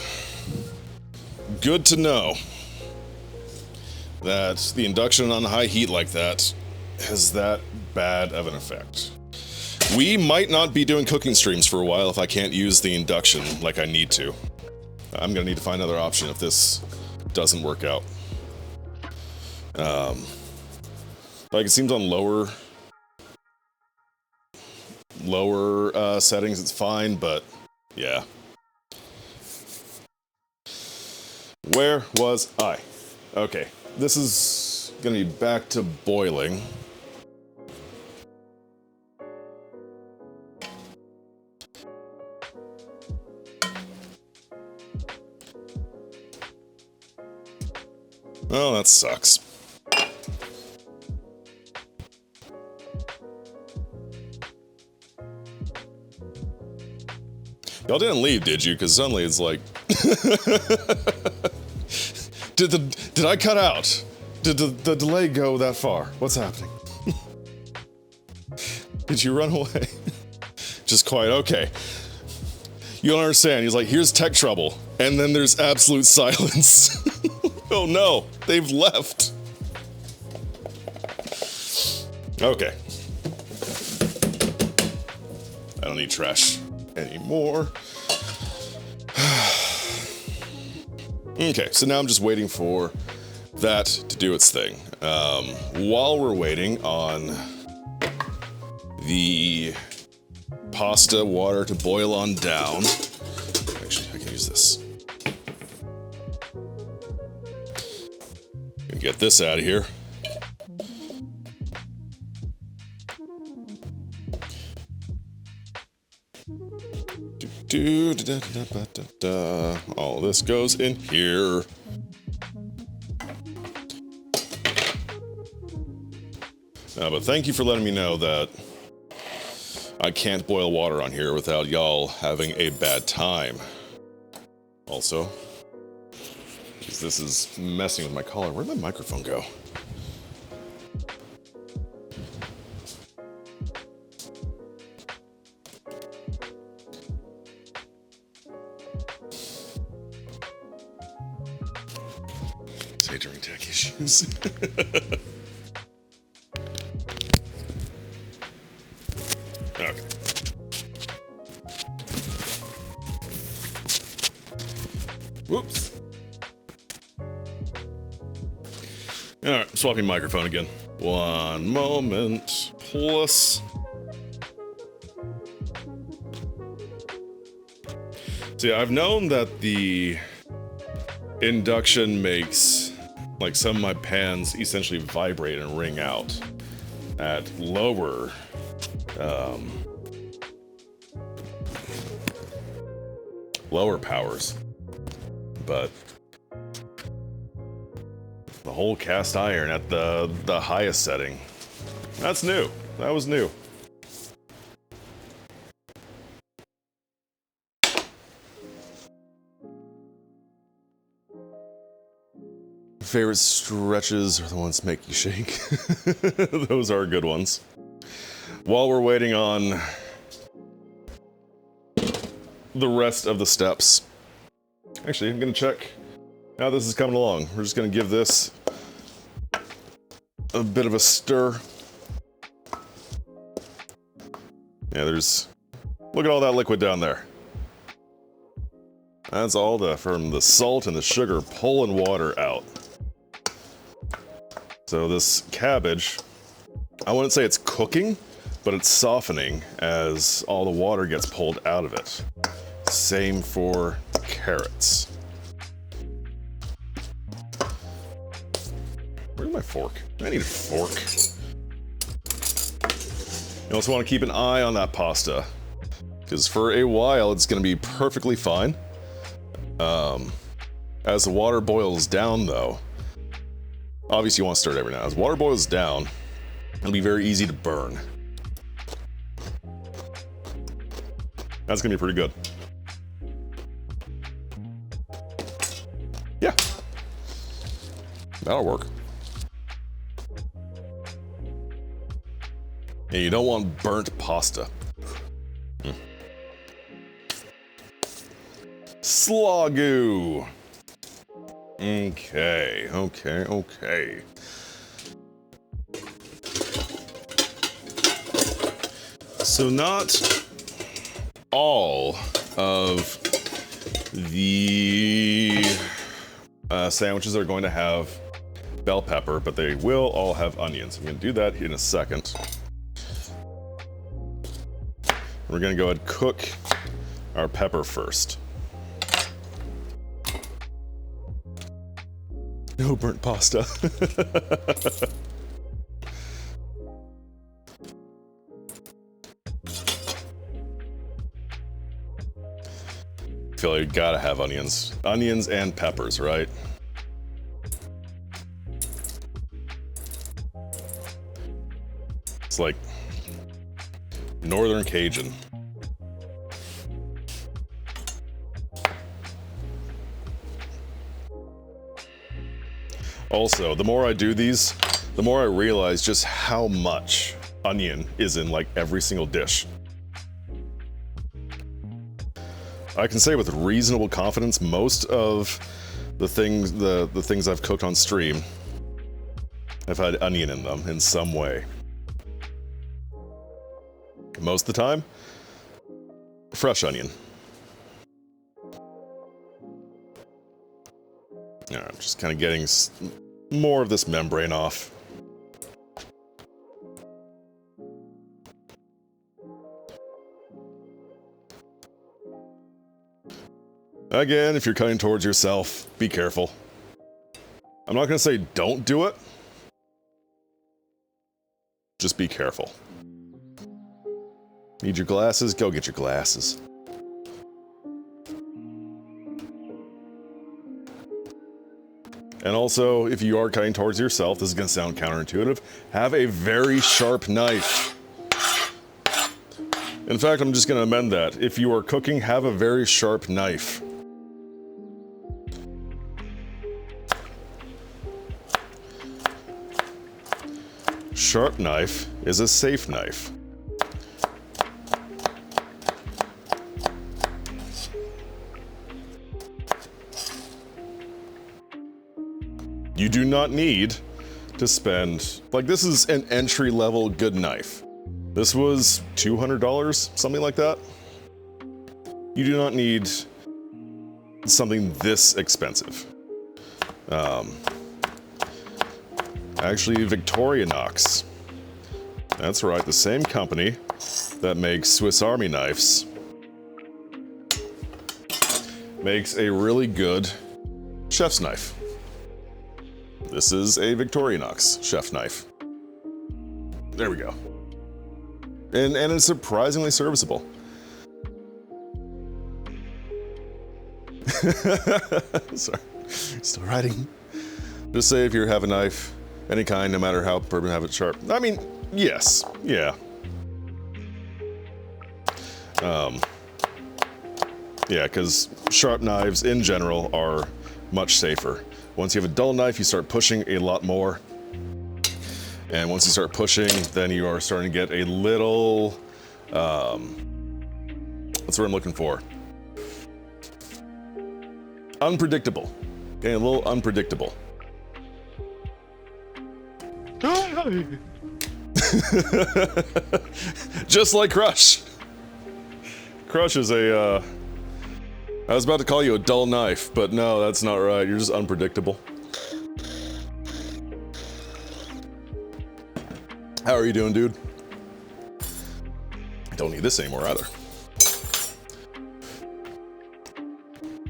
good to know that the induction on high heat like that has that bad of an effect. We might not be doing cooking streams for a while if I can't use the induction like I need to. I'm gonna need to find another option if this doesn't work out. Like it seems on lower settings it's fine, but yeah. Where was I? Okay, this is gonna be back to boiling. Oh, that sucks. Y'all didn't leave, did you? Because suddenly it's like... Did I cut out? Did the delay go that far? What's happening? Did you run away? Just quiet, okay. You don't understand. He's like, here's tech trouble. And then there's absolute silence. Oh no, they've left. Okay. I don't need trash anymore. Okay, so now I'm just waiting for that to do its thing. While we're waiting on the pasta water to boil on down. Actually, I can use this. Gonna get this out of here. All this goes in here. But thank you for letting me know that I can't boil water on here without y'all having a bad time. Also, because this is messing with my collar. Where'd my microphone go? say during tech issues. Okay. Whoops. Alright, swapping microphone again. One moment. Plus. See, I've known that the induction makes, like, some of my pans essentially vibrate and ring out at lower, lower powers. But the whole cast iron at the highest setting, that's new. That was new. Favorite stretches are the ones that make you shake. Those are good ones. While we're waiting on the rest of the steps, actually, I'm gonna check how this is coming along. We're just gonna give this a bit of a stir. Yeah, look at all that liquid down there. That's all from the salt and the sugar pulling water out. So this cabbage, I wouldn't say it's cooking, but it's softening as all the water gets pulled out of it. Same for carrots. Where's my fork? I need a fork. You also want to keep an eye on that pasta, because for a while it's going to be perfectly fine. As the water boils down, though, obviously you want to stir it every now. As water boils down, it'll be very easy to burn. That's gonna be pretty good. Yeah, that'll work. And you don't want burnt pasta. Slogoo. Okay. So not all of the sandwiches are going to have bell pepper, but they will all have onions. I'm going to do that in a second. We're going to go ahead and cook our pepper first. No burnt pasta. I feel like you gotta have onions. Onions and peppers, right? It's like Northern Cajun. Also, the more I do these, the more I realize just how much onion is in like every single dish. I can say with reasonable confidence most of the things I've cooked on stream have had onion in them in some way. Most of the time, fresh onion. Alright, just kind of getting more of this membrane off. Again, if you're cutting towards yourself, be careful. I'm not going to say don't do it. Just be careful. Need your glasses? Go get your glasses. And also, if you are cutting towards yourself, this is going to sound counterintuitive, have a very sharp knife. In fact, I'm just going to amend that. If you are cooking, have a very sharp knife. Sharp knife is a safe knife. You do not need to spend, like, this is an entry-level good knife. This was $200, something like that. You do not need something this expensive. Actually, Victorinox. That's right, the same company that makes Swiss Army knives makes a really good chef's knife. This is a Victorinox chef knife. There we go. And it's surprisingly serviceable. Sorry, still writing. Just say if you have a knife, any kind, no matter how permanent, have it sharp. I mean, yes, yeah. Yeah, because sharp knives in general are much safer. Once you have a dull knife, you start pushing a lot more. And once you start pushing, then you are starting to get a little, what's the word I'm looking for? Unpredictable. Okay, a little unpredictable. Just like Crush. Crush is a, I was about to call you a dull knife, but no, that's not right. You're just unpredictable. How are you doing, dude? I don't need this anymore either.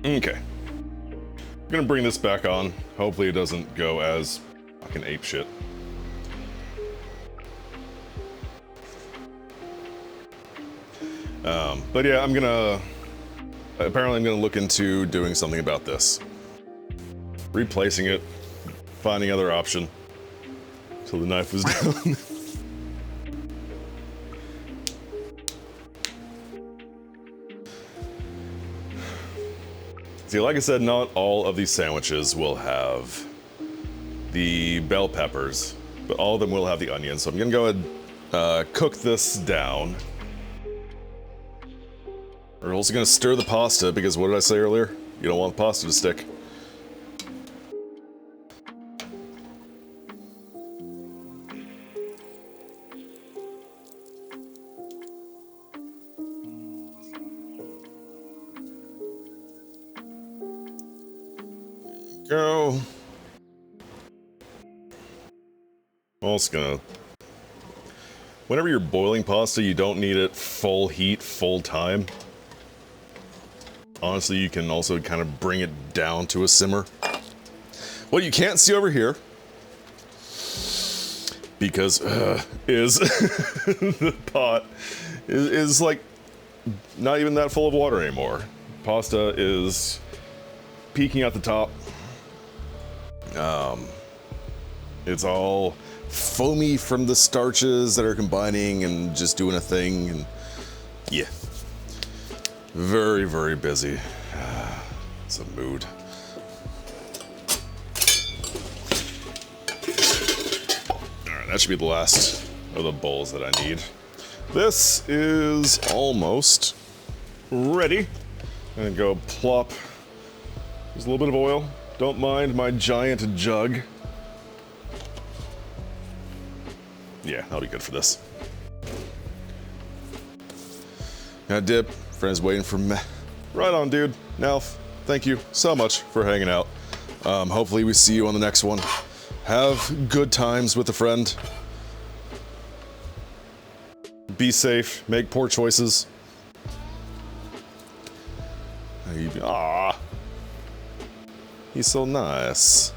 Okay. I'm gonna bring this back on. Hopefully it doesn't go as fucking ape shit. But yeah, apparently I'm gonna look into doing something about this. Replacing it, finding other option, till the knife was down. See, like I said, not all of these sandwiches will have the bell peppers, but all of them will have the onions. So I'm gonna go ahead and cook this down. We're also gonna stir the pasta because what did I say earlier? You don't want the pasta to stick. Go. I'm also gonna... Whenever you're boiling pasta, you don't need it full heat, full time. Honestly, you can also kind of bring it down to a simmer. What you can't see over here, because is the pot is like not even that full of water anymore. Pasta is peeking at the top. It's all foamy from the starches that are combining and just doing a thing, and yeah. Very, very busy. It's a mood. Alright, that should be the last of the bowls that I need. This is almost ready. I'm gonna go plop. There's a little bit of oil. Don't mind my giant jug. Yeah, that'll be good for this. Gonna dip. Friends waiting for me. Right on, dude. Nalf, thank you so much for hanging out. Hopefully we see you on the next one. Have good times with a friend. Be safe. Make poor choices. Ah, he's so nice.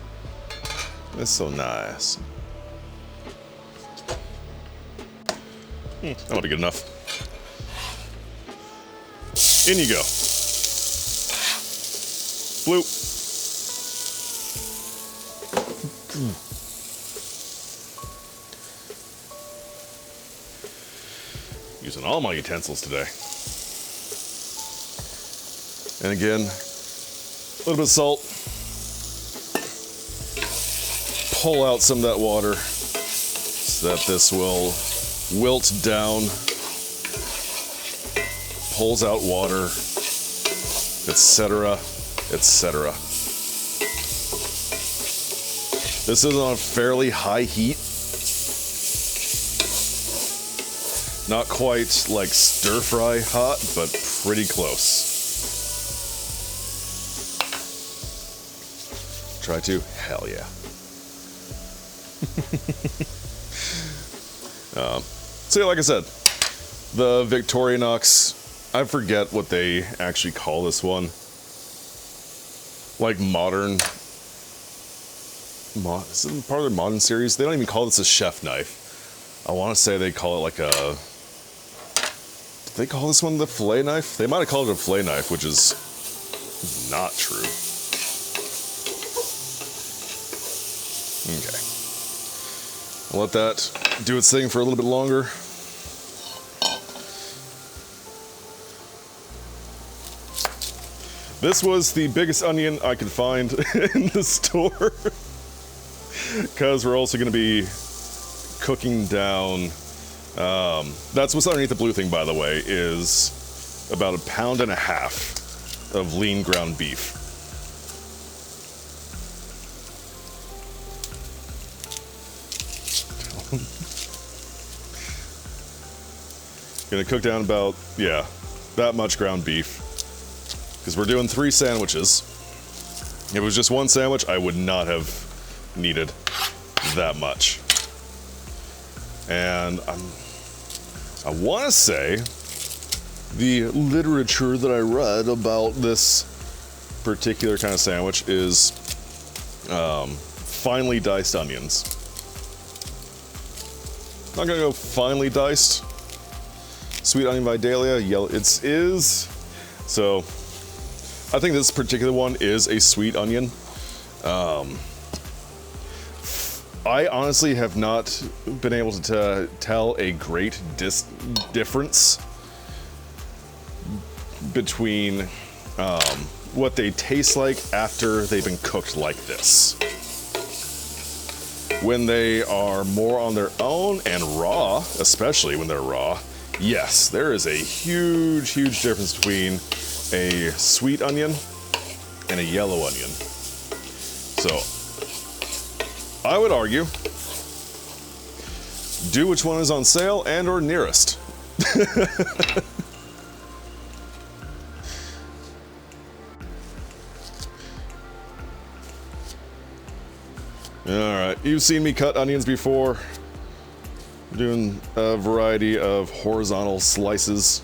That's so nice. That'll be good enough. In you go. Bloop. Using all my utensils today. And again, a little bit of salt. Pull out some of that water so that this will wilt down. Pulls out water, etc., etc. This is on a fairly high heat. Not quite like stir fry hot, but pretty close. Try to? Hell yeah. So yeah, like I said, the Victorinox, I forget what they actually call this one. Like modern, is it part of their modern series? They don't even call this a chef knife. I want to say they call it like a, did they call this one the fillet knife? They might have called it a fillet knife, which is not true. Okay. I'll let that do its thing for a little bit longer. This was the biggest onion I could find in the store. Because we're also going to be cooking down, that's what's underneath the blue thing, by the way, is about 1.5 pounds of lean ground beef. Gonna cook down about, yeah, that much ground beef. Because we're doing 3 sandwiches. If it was just 1 sandwich, I would not have needed that much. And I want to say the literature that I read about this particular kind of sandwich is finely diced onions. Not gonna go finely diced. Sweet onion Vidalia, yellow. So I think this particular one is a sweet onion. I honestly have not been able to tell a great difference between what they taste like after they've been cooked like this. When they are more on their own and raw, especially when they're raw, yes, there is a huge, huge difference between a sweet onion and a yellow onion. So I would argue, do which one is on sale and or nearest. Alright, you've seen me cut onions before. I'm doing a variety of horizontal slices.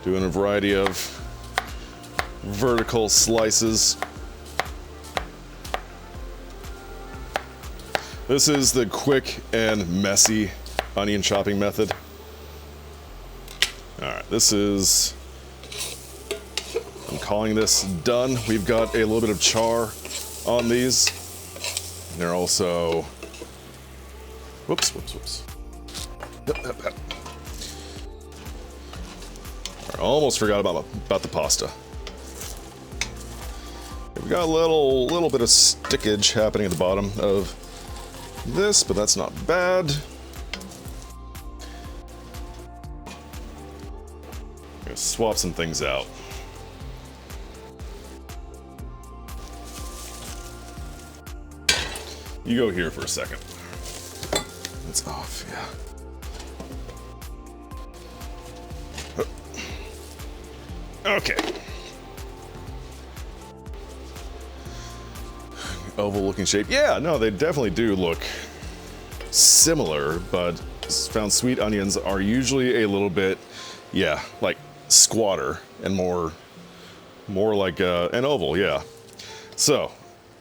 Doing a variety of vertical slices. This is the quick and messy onion chopping method. Alright, I'm calling this done. We've got a little bit of char on these. And they're also, whoops. I almost forgot about the pasta. We've got a little bit of stickage happening at the bottom of this, but that's not bad. I'm gonna swap some things out. You go here for a second. It's off, yeah. Okay. Oval looking shape. Yeah, no, they definitely do look similar, but found sweet onions are usually a little bit, yeah, like squatter and more like an oval, yeah. So,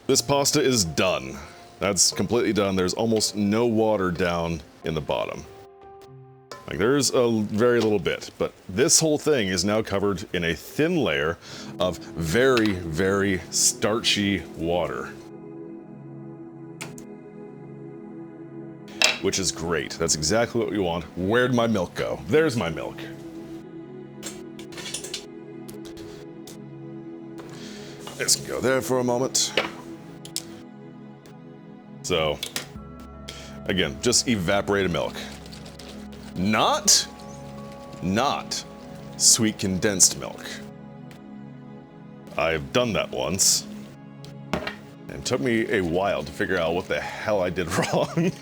this pasta is done. That's completely done. There's almost no water down in the bottom. Like, there's a very little bit, but this whole thing is now covered in a thin layer of very, very starchy water. Which is great. That's exactly what we want. Where'd my milk go? There's my milk. This can go there for a moment. So, Again, just evaporated milk. Not sweet condensed milk. I've done that once. And it took me a while to figure out what the hell I did wrong.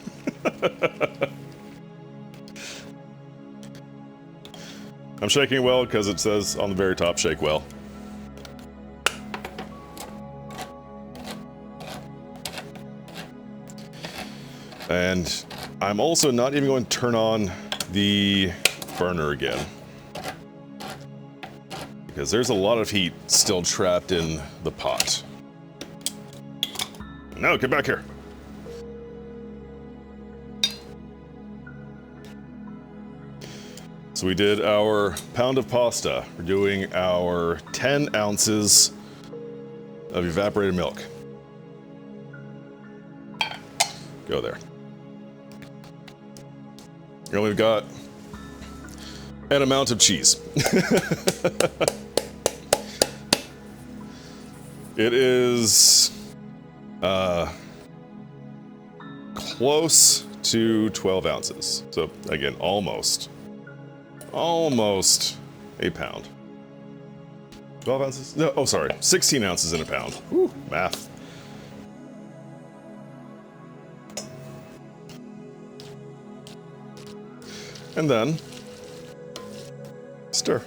I'm shaking well because it says on the very top, shake well. And I'm also not even going to turn on the burner again, because there's a lot of heat still trapped in the pot. No, get back here. So we did our pound of pasta. We're doing our 10 ounces of evaporated milk. Go there. And we've got an amount of cheese. It is close to 12 ounces. So again, almost a pound. 12 ounces? No, oh sorry, 16 ounces in a pound. Whew, math. And then stir.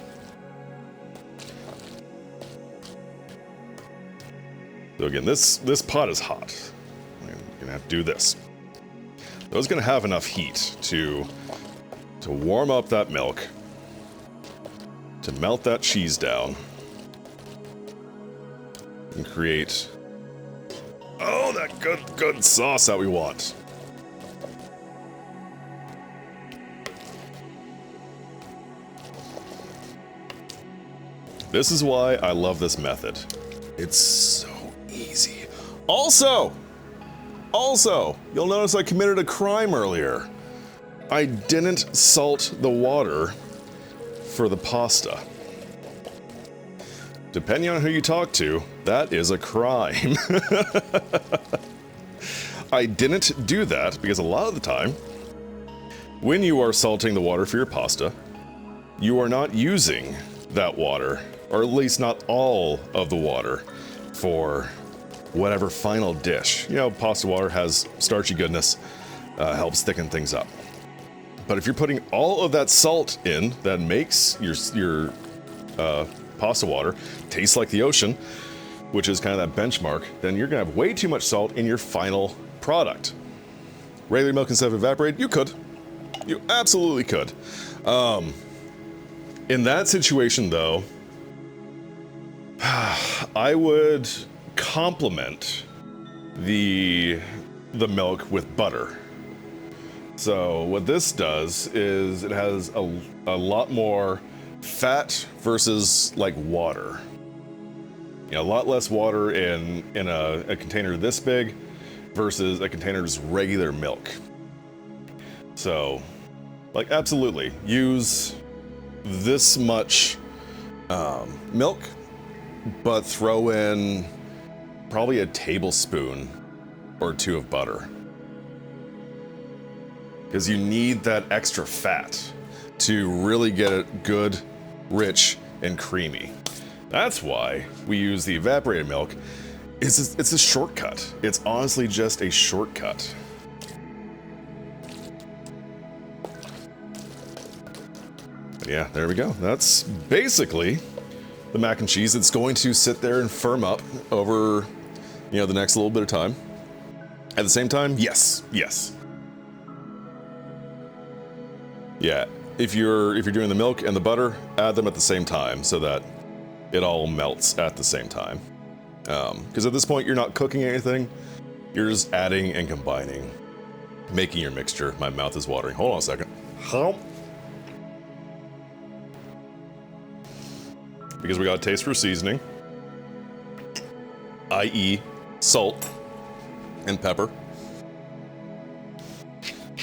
So again, this pot is hot. You're gonna have to do this. So it's gonna have enough heat to warm up that milk, to melt that cheese down, and create, oh, that good sauce that we want. This is why I love this method. It's so easy. Also, you'll notice I committed a crime earlier. I didn't salt the water for the pasta. Depending on who you talk to, that is a crime. I didn't do that because a lot of the time, when you are salting the water for your pasta, you are not using that water, or at least not all of the water, for whatever final dish. You know, pasta water has starchy goodness, helps thicken things up. But if you're putting all of that salt in, that makes your pasta water taste like the ocean, which is kind of that benchmark, then you're gonna have way too much salt in your final product. Regular milk instead of evaporated, you could. You absolutely could. In that situation though, I would complement the milk with butter. So what this does is it has a lot more fat versus like water. You know, a lot less water in a container this big versus a container just regular milk. So, like, absolutely use this much milk, but throw in probably a tablespoon or two of butter. Because you need that extra fat to really get it good, rich, and creamy. That's why we use the evaporated milk. It's a shortcut. It's honestly just a shortcut. Yeah, there we go. That's basically the mac and cheese. It's going to sit there and firm up over, you know, the next little bit of time. At the same time, yes. Yeah, if you're doing the milk and the butter, add them at the same time so that it all melts at the same time. Because at this point, you're not cooking anything. You're just adding and combining, making your mixture. My mouth is watering. Hold on a second. Because we got taste for seasoning, i.e. salt and pepper.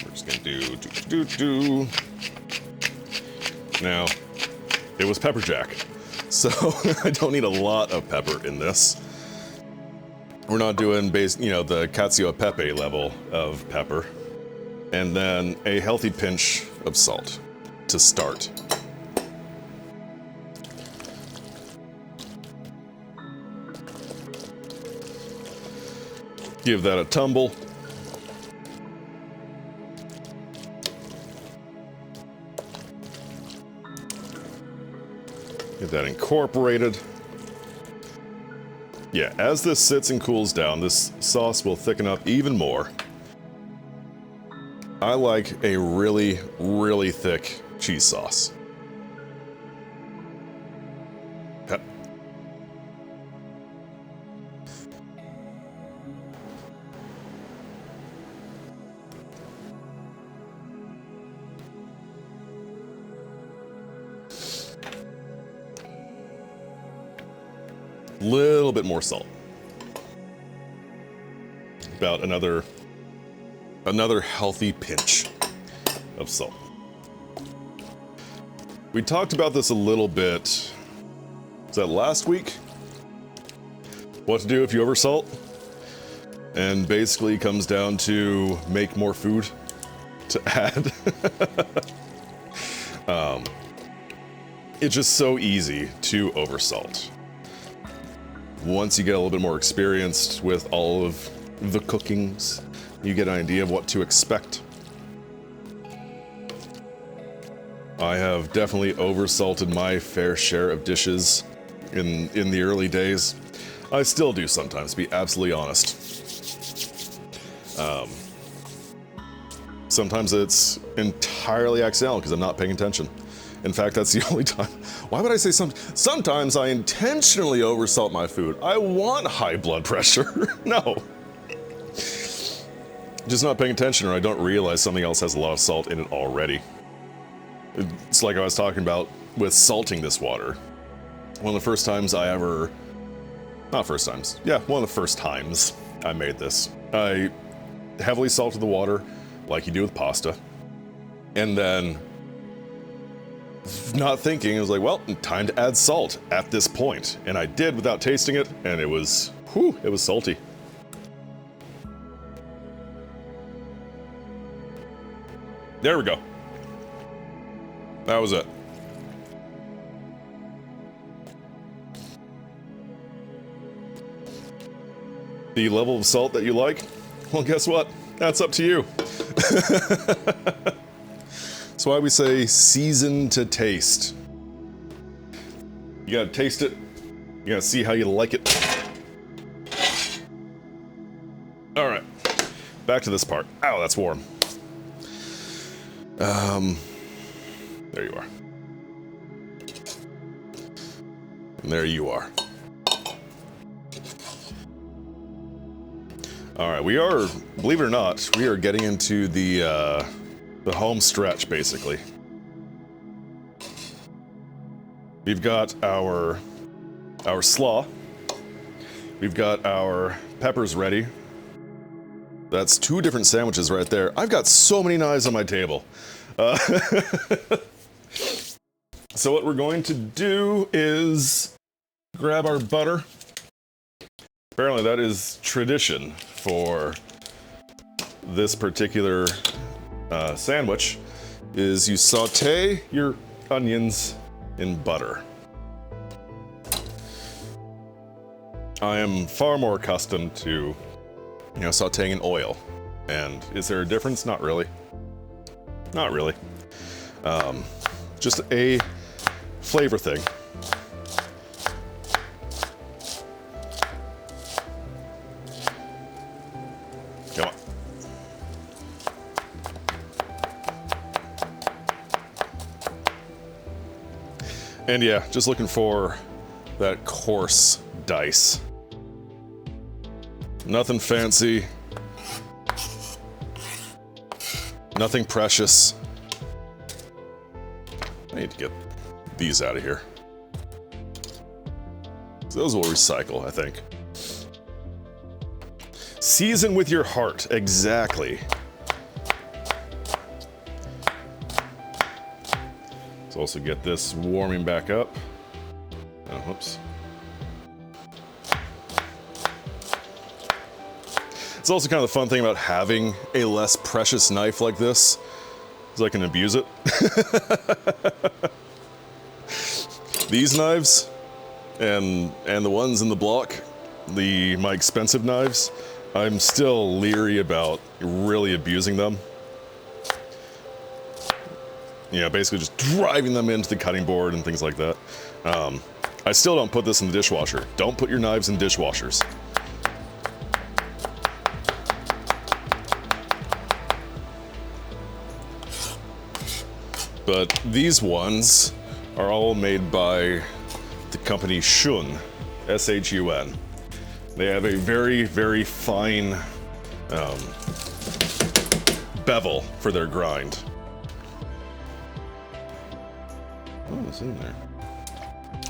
We're just gonna do. Now, it was pepper jack, so I don't need a lot of pepper in this. We're not doing the cacio e pepe level of pepper. and then a healthy pinch of salt to start. Give that a tumble. Get that incorporated. Yeah, as this sits and cools down, this sauce will thicken up even more. I like a really, really thick cheese sauce. Yep. Little bit more salt. About another healthy pinch of salt. We talked about this a little bit. Was that last week? What to do if you oversalt? And basically comes down to make more food to add. It's just so easy to oversalt. Once you get a little bit more experienced with all of the cookings, you get an idea of what to expect. I have definitely oversalted my fair share of dishes in the early days. I still do sometimes, to be absolutely honest. Sometimes it's entirely accidental because I'm not paying attention. In fact, that's the only time. Why would I say sometimes I intentionally oversalt my food? I want high blood pressure. No. Just not paying attention, or I don't realize something else has a lot of salt in it already. It's like I was talking about with salting this water. One of the first times I ever... Not first times. Yeah, one of the first times I made this. I heavily salted the water, like you do with pasta. And then... not thinking, I was like, well, time to add salt at this point. And I did without tasting it, and it was, whew, it was salty. There we go. That was it. The level of salt that you like? Well, guess what? That's up to you. That's why we say season to taste. You gotta taste it. You gotta see how you like it. All right, back to this part. Ow, that's warm. There you are. And there you are. All right, we are, believe it or not, we are getting into the home stretch, basically. We've got our slaw. We've got our peppers ready. That's 2 different sandwiches right there. I've got so many knives on my table. So what we're going to do is grab our butter. Apparently that is tradition for this particular sandwich, is you saute your onions in butter. I am far more accustomed to, sauteing in oil. And is there a difference? Not really. Not really. Just a flavor thing. Come on. And yeah, just looking for that coarse dice. Nothing fancy. Nothing precious. I need to get these out of here. So those will recycle, I think. Season with your heart, exactly. Let's also get this warming back up. Oh, whoops. It's also kind of the fun thing about having a less precious knife like this, is I can abuse it. These knives, and the ones in the block, my expensive knives, I'm still leery about really abusing them. You know, basically just driving them into the cutting board and things like that. I still don't put this in the dishwasher. Don't put your knives in dishwashers. But these ones are all made by the company Shun, S-H-U-N. They have a very, very fine bevel for their grind. What is in there?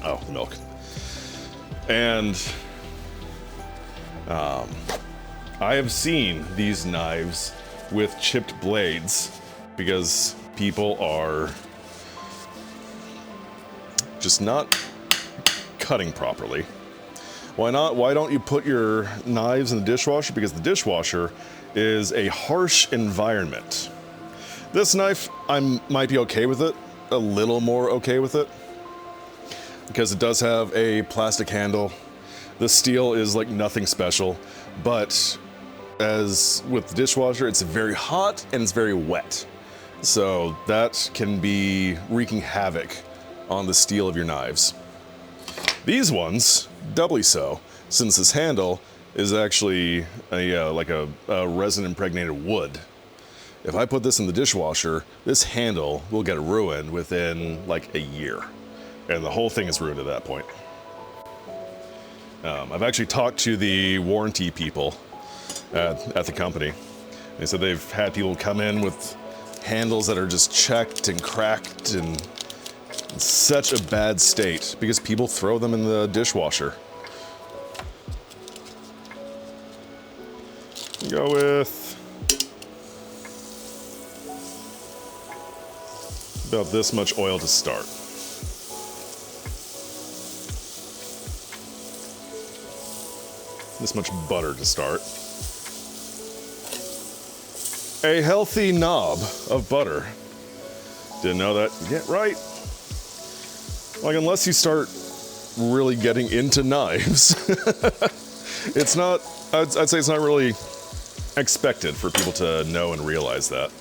Oh, the milk. And I have seen these knives with chipped blades because people are just not cutting properly. Why not? Why don't you put your knives in the dishwasher? Because the dishwasher is a harsh environment. This knife, I might be okay with it, a little more okay with it, because it does have a plastic handle. The steel is like nothing special, but as with the dishwasher, it's very hot and it's very wet. So that can be wreaking havoc on the steel of your knives. These ones, doubly so, since this handle is actually like a resin impregnated wood. If I put this in the dishwasher, this handle will get ruined within like a year. And the whole thing is ruined at that point. I've actually talked to the warranty people at the company. They said they've had people come in with handles that are just checked and cracked and in such a bad state because people throw them in the dishwasher. Go with about this much oil to start. This much butter to start. A healthy knob of butter. Didn't know that. Get right. Like, unless you start really getting into knives, it's not, I'd say it's not really expected for people to know and realize that.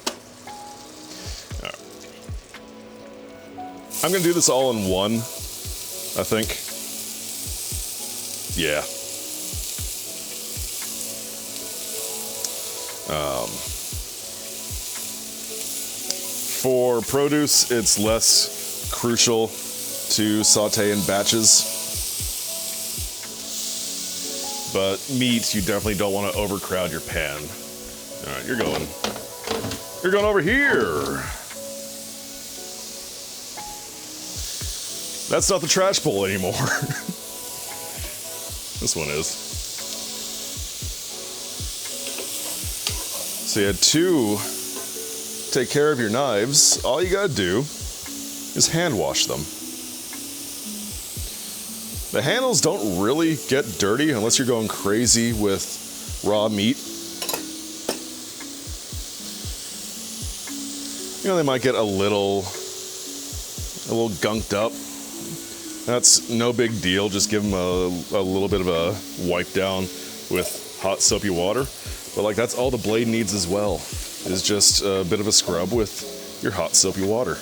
All right. I'm gonna do this all in one, I think. Yeah. For produce, it's less crucial to saute in batches. But meat, you definitely don't want to overcrowd your pan. All right, you're going over here. That's not the trash bowl anymore. This one is. So you had to take care of your knives. All you gotta do is hand wash them. The handles don't really get dirty unless you're going crazy with raw meat. You know, they might get a little gunked up. That's no big deal. Just give them a little bit of a wipe down with hot soapy water. But like, that's all the blade needs as well, is just a bit of a scrub with your hot soapy water.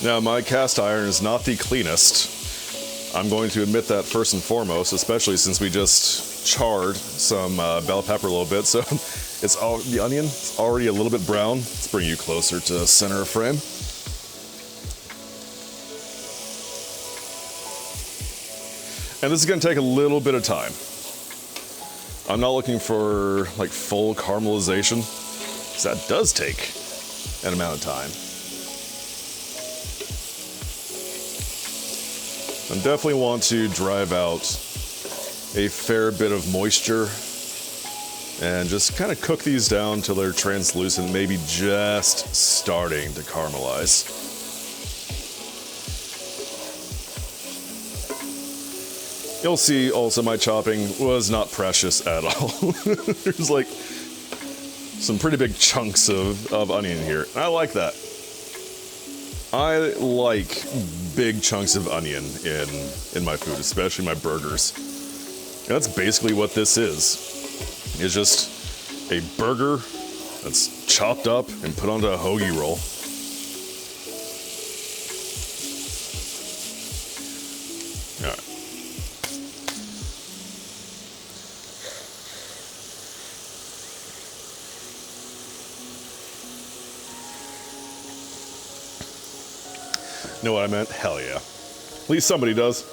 Now, my cast iron is not the cleanest. I'm going to admit that first and foremost, especially since we just charred some bell pepper a little bit, so the onion is already a little bit brown. Let's bring you closer to center of frame. And this is going to take a little bit of time. I'm not looking for like full caramelization, because that does take an amount of time. I definitely want to drive out a fair bit of moisture. And just kind of cook these down until they're translucent, maybe just starting to caramelize. You'll see also my chopping was not precious at all. There's like some pretty big chunks of onion here. I like that. I like big chunks of onion in my food, especially my burgers. And that's basically what this is. It's just a burger that's chopped up and put onto a hoagie roll. All right. Know what I meant? Hell yeah. At least somebody does.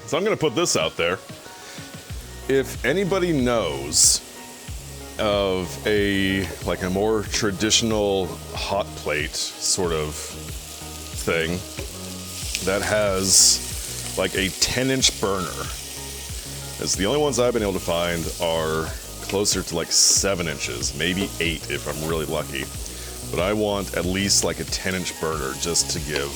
So I'm going to put this out there. If anybody knows of a more traditional hot plate sort of thing that has like a 10-inch burner, as the only ones I've been able to find are closer to like 7 inches, maybe 8 if I'm really lucky. But I want at least like a 10-inch burner just to give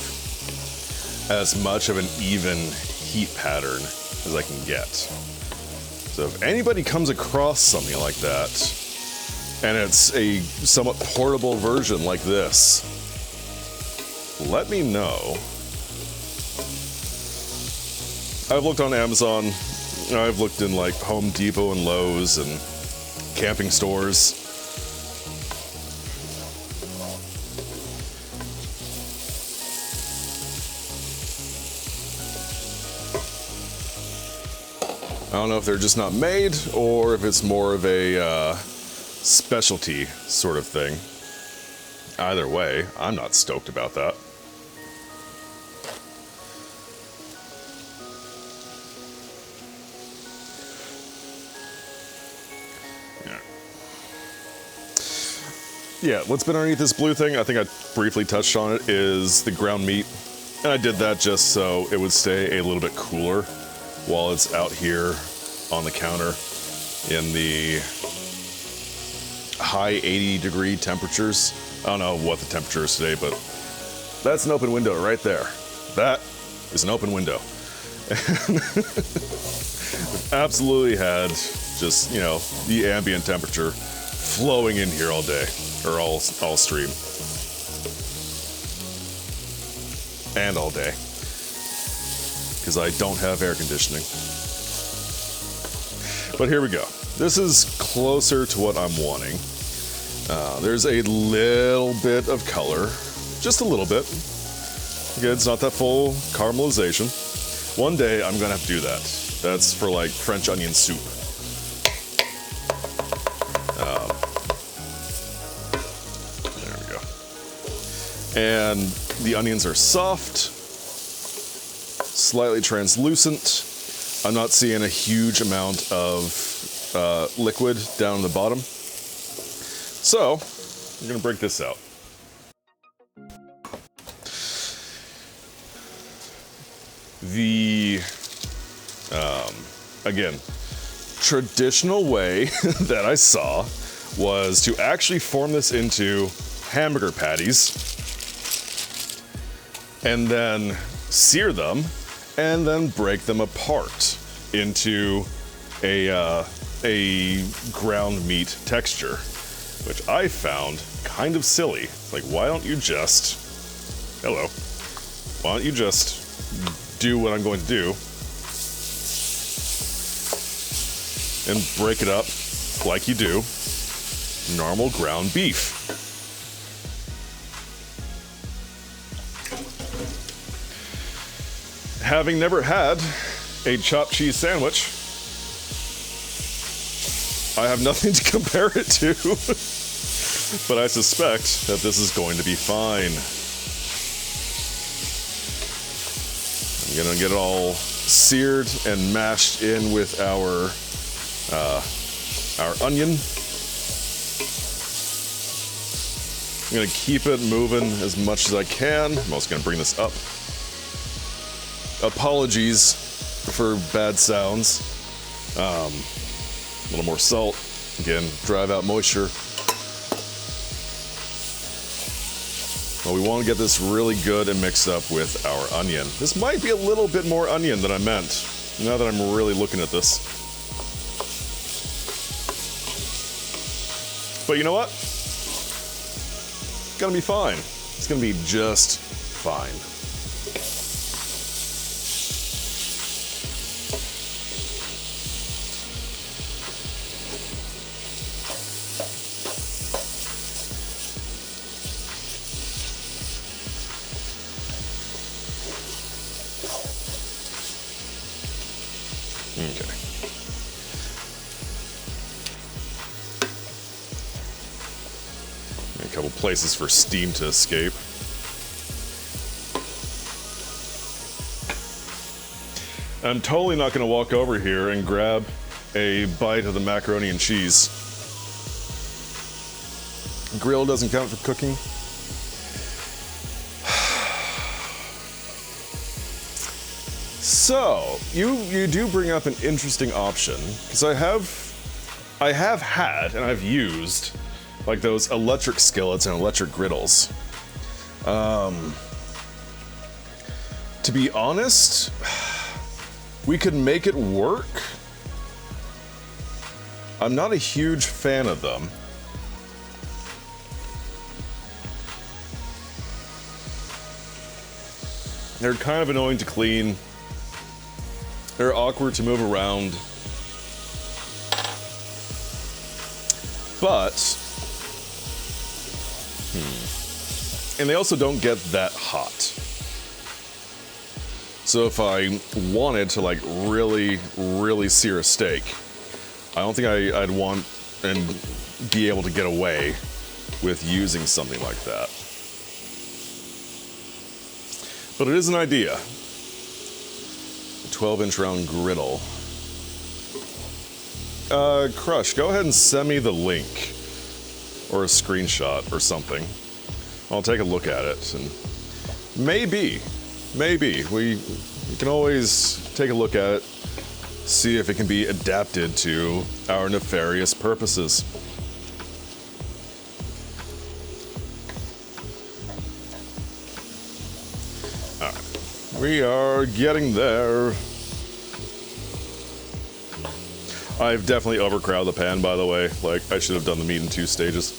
as much of an even heat pattern as I can get. So if anybody comes across something like that, and it's a somewhat portable version like this, let me know. I've looked on Amazon, I've looked in like Home Depot and Lowe's and camping stores. I don't know if they're just not made or if it's more of a specialty sort of thing. Either way, I'm not stoked about that. Yeah, what's been underneath this blue thing, I think I briefly touched on it, is the ground meat. And I did that just so it would stay a little bit cooler while it's out here on the counter in the high 80-degree temperatures. I don't know what the temperature is today, but that's an open window right there. That is an open window. Absolutely had just, you know, the ambient temperature flowing in here all day, or all stream. And all day. Because I don't have air conditioning. But here we go. This is closer to what I'm wanting. There's a little bit of color, just a little bit. Again, it's not that full caramelization. One day I'm gonna have to do that. That's for like French onion soup. There we go. And the onions are soft, slightly translucent. I'm not seeing a huge amount of liquid down the bottom. So, I'm gonna break this out. The, again, traditional way that I saw was to actually form this into hamburger patties and then sear them and then break them apart into a ground meat texture, which I found kind of silly. Like, why don't you just, why don't you just do what I'm going to do and break it up like you do normal ground beef. Having never had a chopped cheese sandwich, I have nothing to compare it to, but I suspect that this is going to be fine. I'm gonna get it all seared and mashed in with our onion. I'm gonna keep it moving as much as I can. I'm also gonna bring this up. Apologies for bad sounds. A little more salt. Again, drive out moisture. Well, we want to get this really good and mixed up with our onion. This might be a little bit more onion than I meant, now that I'm really looking at this. But you know what? It's gonna be fine. It's gonna be just fine. Okay. A couple places for steam to escape. I'm totally not going to walk over here and grab a bite of the macaroni and cheese. Grill doesn't count for cooking. So, you do bring up an interesting option, because I have had and I've used like those electric skillets and electric griddles. To be honest, we could make it work. I'm not a huge fan of them. They're kind of annoying to clean. They're awkward to move around. But, and they also don't get that hot. So if I wanted to like really, really sear a steak, I don't think I'd want and be able to get away with using something like that. But it is an idea. A 12-inch round griddle. Crush, go ahead and send me the link or a screenshot or something. I'll take a look at it, and maybe we can always take a look at it, see if it can be adapted to our nefarious purposes. All right, we are getting there. I've definitely overcrowded the pan, by the way. Like, I should have done the meat in 2 stages.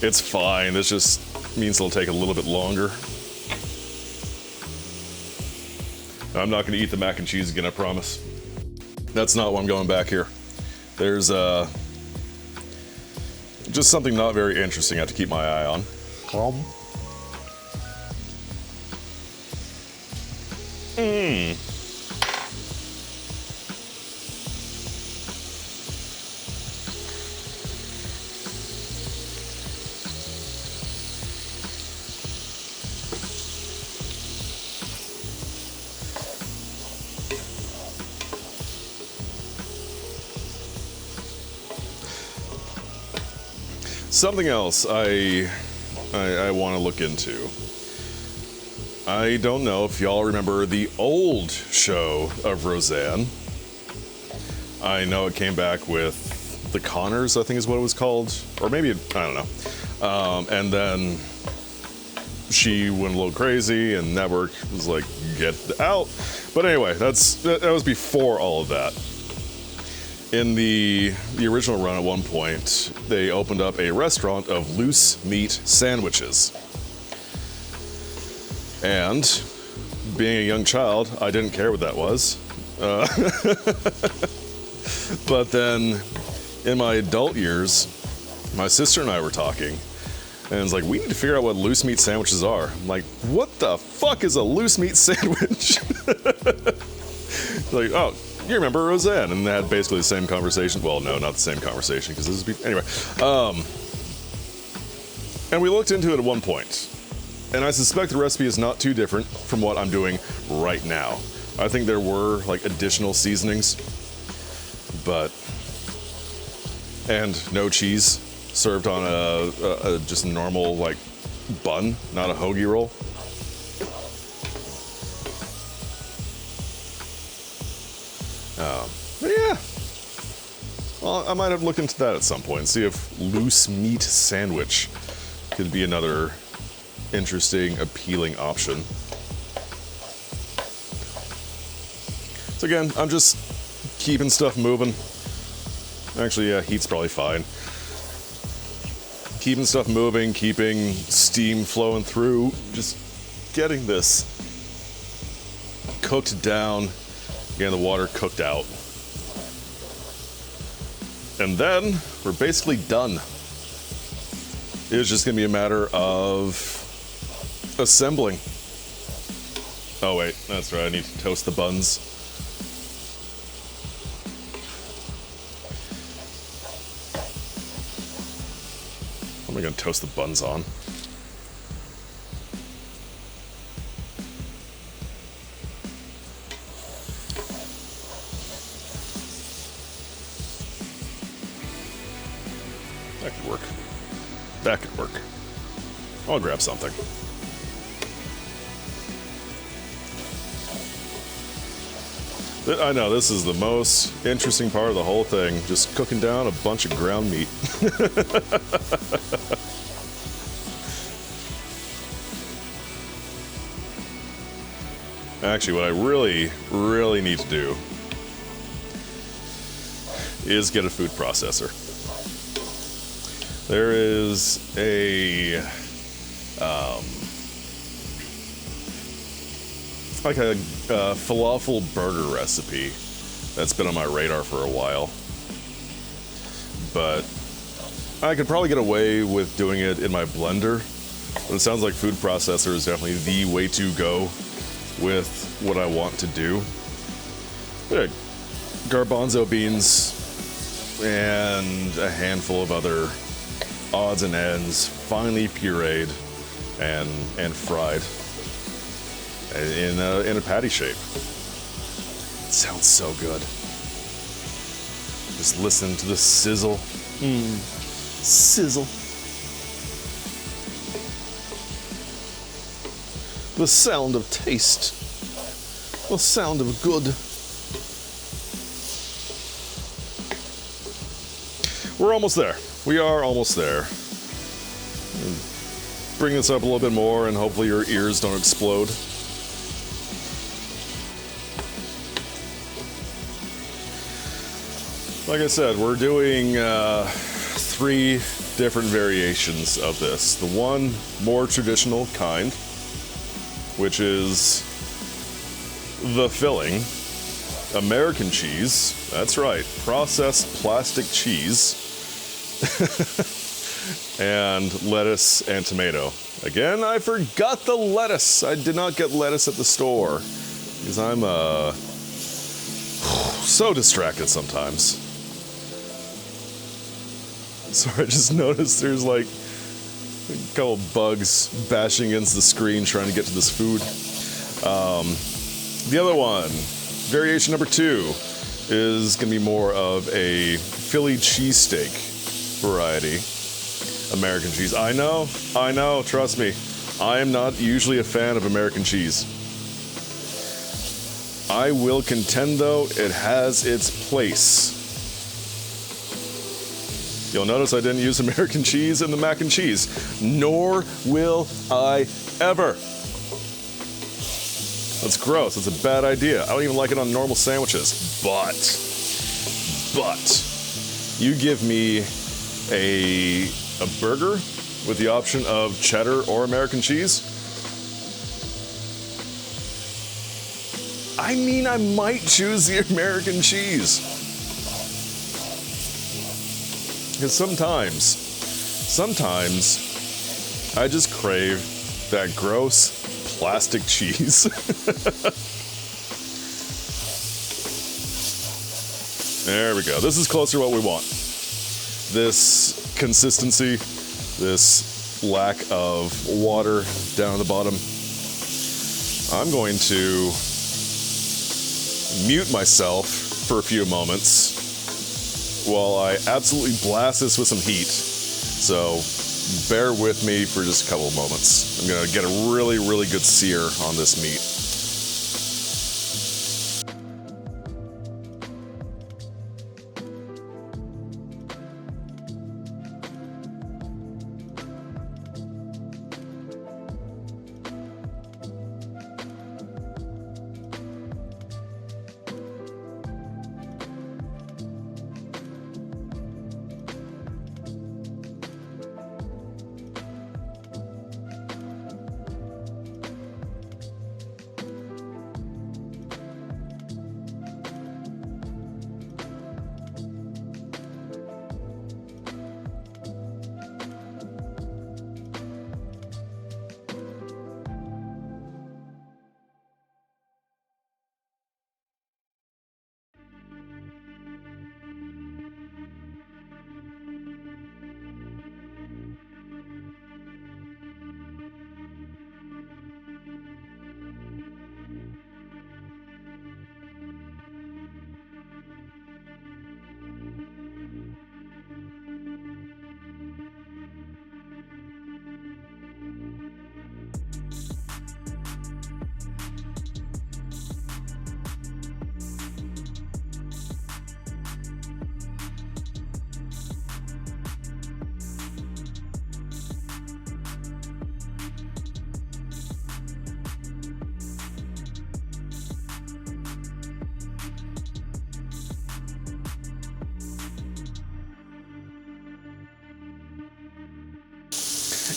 It's fine, this just means it'll take a little bit longer. I'm not gonna eat the mac and cheese again, I promise. That's not why I'm going back here. There's just something not very interesting I have to keep my eye on. Something else I want to look into. I don't know if y'all remember the old show of Roseanne. I know it came back with The Connors, I think is what it was called. Or maybe, I don't know. And then she went a little crazy and network was like, get out. But anyway, that was before all of that. In the original run at one point, they opened up a restaurant of loose meat sandwiches. And being a young child, I didn't care what that was. But then in my adult years, my sister and I were talking, and it's like, we need to figure out what loose meat sandwiches are. I'm like, what the fuck is a loose meat sandwich? Like, oh, you remember Roseanne? And they had basically the same conversation. Well, no, not the same conversation, because this is anyway. And we looked into it at one point, and I suspect the recipe is not too different from what I'm doing right now. I think there were like additional seasonings, and no cheese. served on a just normal like bun, not a hoagie roll. But yeah, well, I might have looked into that at some point and see if loose meat sandwich could be another interesting, appealing option. So again, I'm just keeping stuff moving. Actually, yeah, heat's probably fine. Keeping stuff moving, keeping steam flowing through, just getting this cooked down, getting the water cooked out. And then we're basically done. It's just gonna be a matter of assembling. Oh wait, that's right, I need to toast the buns. What am I gonna toast the buns on? That could work. That could work. I'll grab something. I know, this is the most interesting part of the whole thing. Just cooking down a bunch of ground meat. Actually, what I really need to do is get a food processor. There is a like a falafel burger recipe that's been on my radar for a while, but I could probably get away with doing it in my blender, but it sounds like food processor is definitely the way to go with what I want to do. Yeah, garbanzo beans and a handful of other odds and ends, finely pureed and fried in a patty shape. It sounds so good. Just listen to the sizzle. Sizzle. The sound of taste. The sound of good. We're almost there. We are almost there. Bring this up a little bit more and hopefully your ears don't explode. Like I said, we're doing 3 different variations of this. The one more traditional kind, which is the filling, American cheese, that's right, processed plastic cheese, and lettuce and tomato. Again, I forgot the lettuce. I did not get lettuce at the store because I'm so distracted sometimes. Sorry, I just noticed there's like a couple bugs bashing against the screen trying to get to this food. The other one, variation number 2, is gonna be more of a Philly cheesesteak variety. American cheese. I know, trust me. I am not usually a fan of American cheese. I will contend though, it has its place. You'll notice I didn't use American cheese in the mac and cheese, nor will I ever. That's gross, it's a bad idea. I don't even like it on normal sandwiches, but, you give me a burger with the option of cheddar or American cheese, I mean, I might choose the American cheese. Because sometimes I just crave that gross plastic cheese. There we go. This is closer to what we want. This consistency, this lack of water down at the bottom. I'm going to mute myself for a few moments while I absolutely blast this with some heat So bear with me for just a couple of moments. I'm gonna get a really, really good sear on this meat.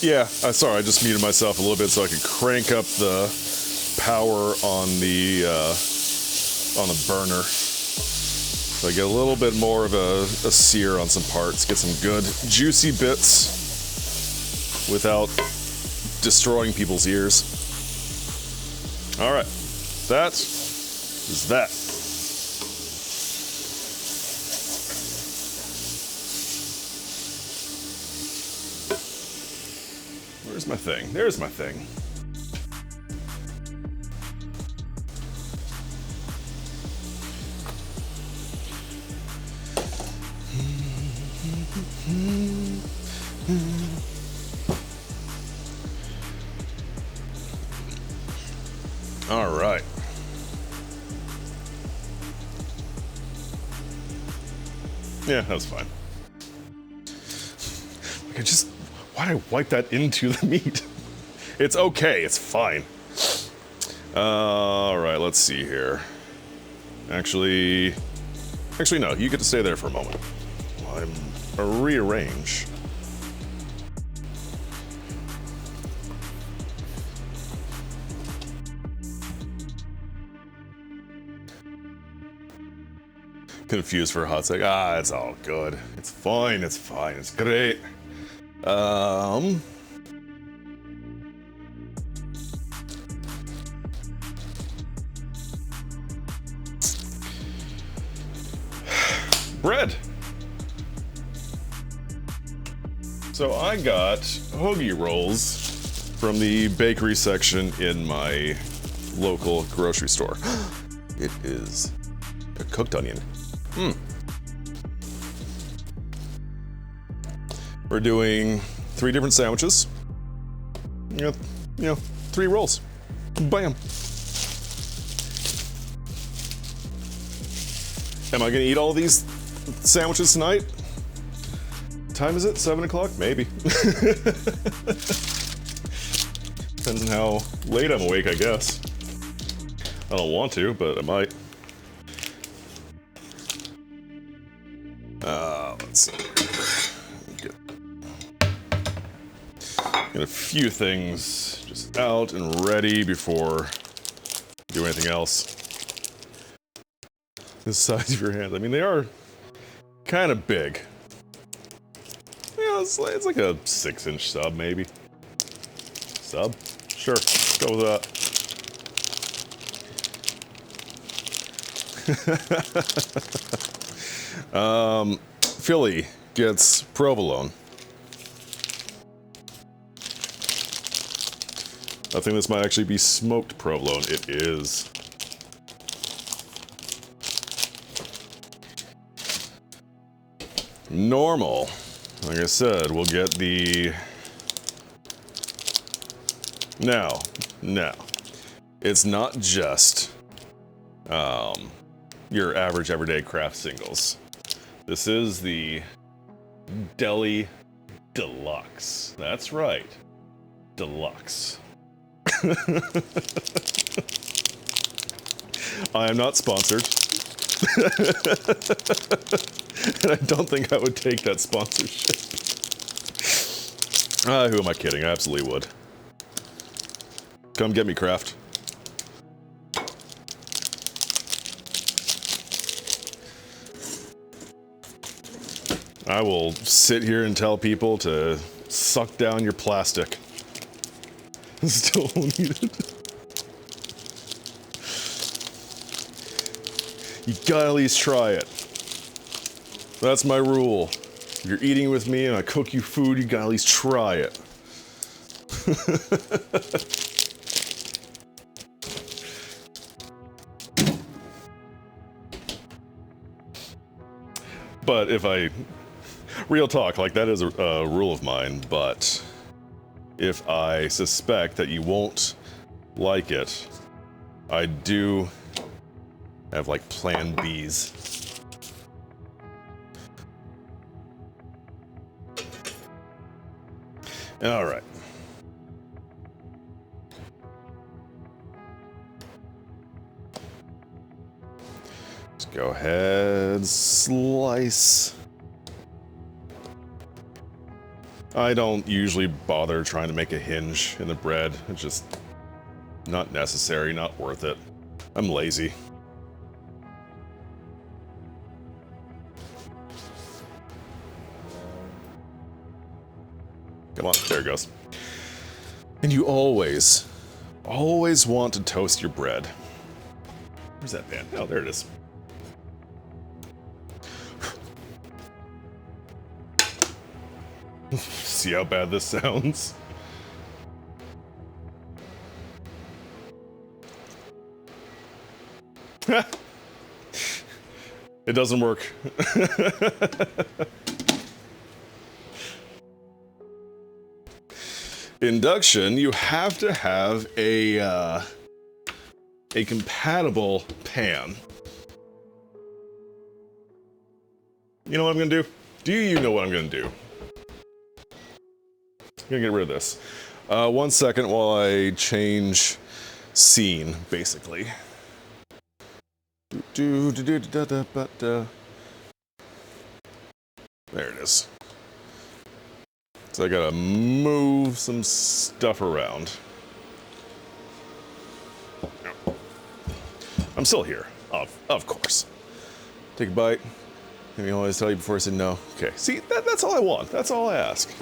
Yeah, sorry, I just muted myself a little bit so I could crank up the power on the burner. So I get a little bit more of a sear on some parts, get some good juicy bits without destroying people's ears. All right, that is that. Where's my thing? There's my thing. All right. Yeah, that was fine. Like why'd I wipe that into the meat? It's okay, it's fine. All right, let's see here. Actually, no, you get to stay there for a moment. I'm rearrange. Confused for a hot sec. It's all good. It's fine, it's fine, it's great. Bread. So I got hoagie rolls from the bakery section in my local grocery store. It is a cooked onion. We're doing 3 different sandwiches. You know, 3 rolls. Bam. Am I gonna eat all these sandwiches tonight? Time is it? 7 o'clock? Maybe. Depends on how late I'm awake, I guess. I don't want to, but I might. Let's see. Get a few things just out and ready before I do anything else. The size of your hands. I mean, they are kind of big. Yeah, it's like a 6-inch sub, maybe. Sub? Sure, let's go with that. Philly gets provolone. I think this might actually be smoked provolone. It is. Normal like I said, we'll get the... Now, it's not just your average everyday craft singles. This is the Deli Deluxe. That's right, Deluxe. I am not sponsored. And I don't think I would take that sponsorship. Who am I kidding? I absolutely would. Come get me, Kraft. I will sit here and tell people to suck down your plastic. Still won't eat it. You gotta at least try it. That's my rule. If you're eating with me and I cook you food, you gotta at least try it. But if I... Real talk, like that is a rule of mine, but if I suspect that you won't like it, I do have like plan Bs. All right. Let's go ahead, slice. I don't usually bother trying to make a hinge in the bread. It's just not necessary, not worth it. I'm lazy. Come on, there it goes. And you always want to toast your bread. Where's that pan? Oh, there it is. See how bad this sounds? It doesn't work. Induction, you have to have a compatible pan. You know what I'm gonna do? Do you know what I'm gonna do? I'm gonna get rid of this. 1 second while I change scene, basically. There it is. So I gotta move some stuff around. I'm still here, of course. Take a bite. Can I always tell you before I say no? Okay, see, that's all I want. That's all I ask.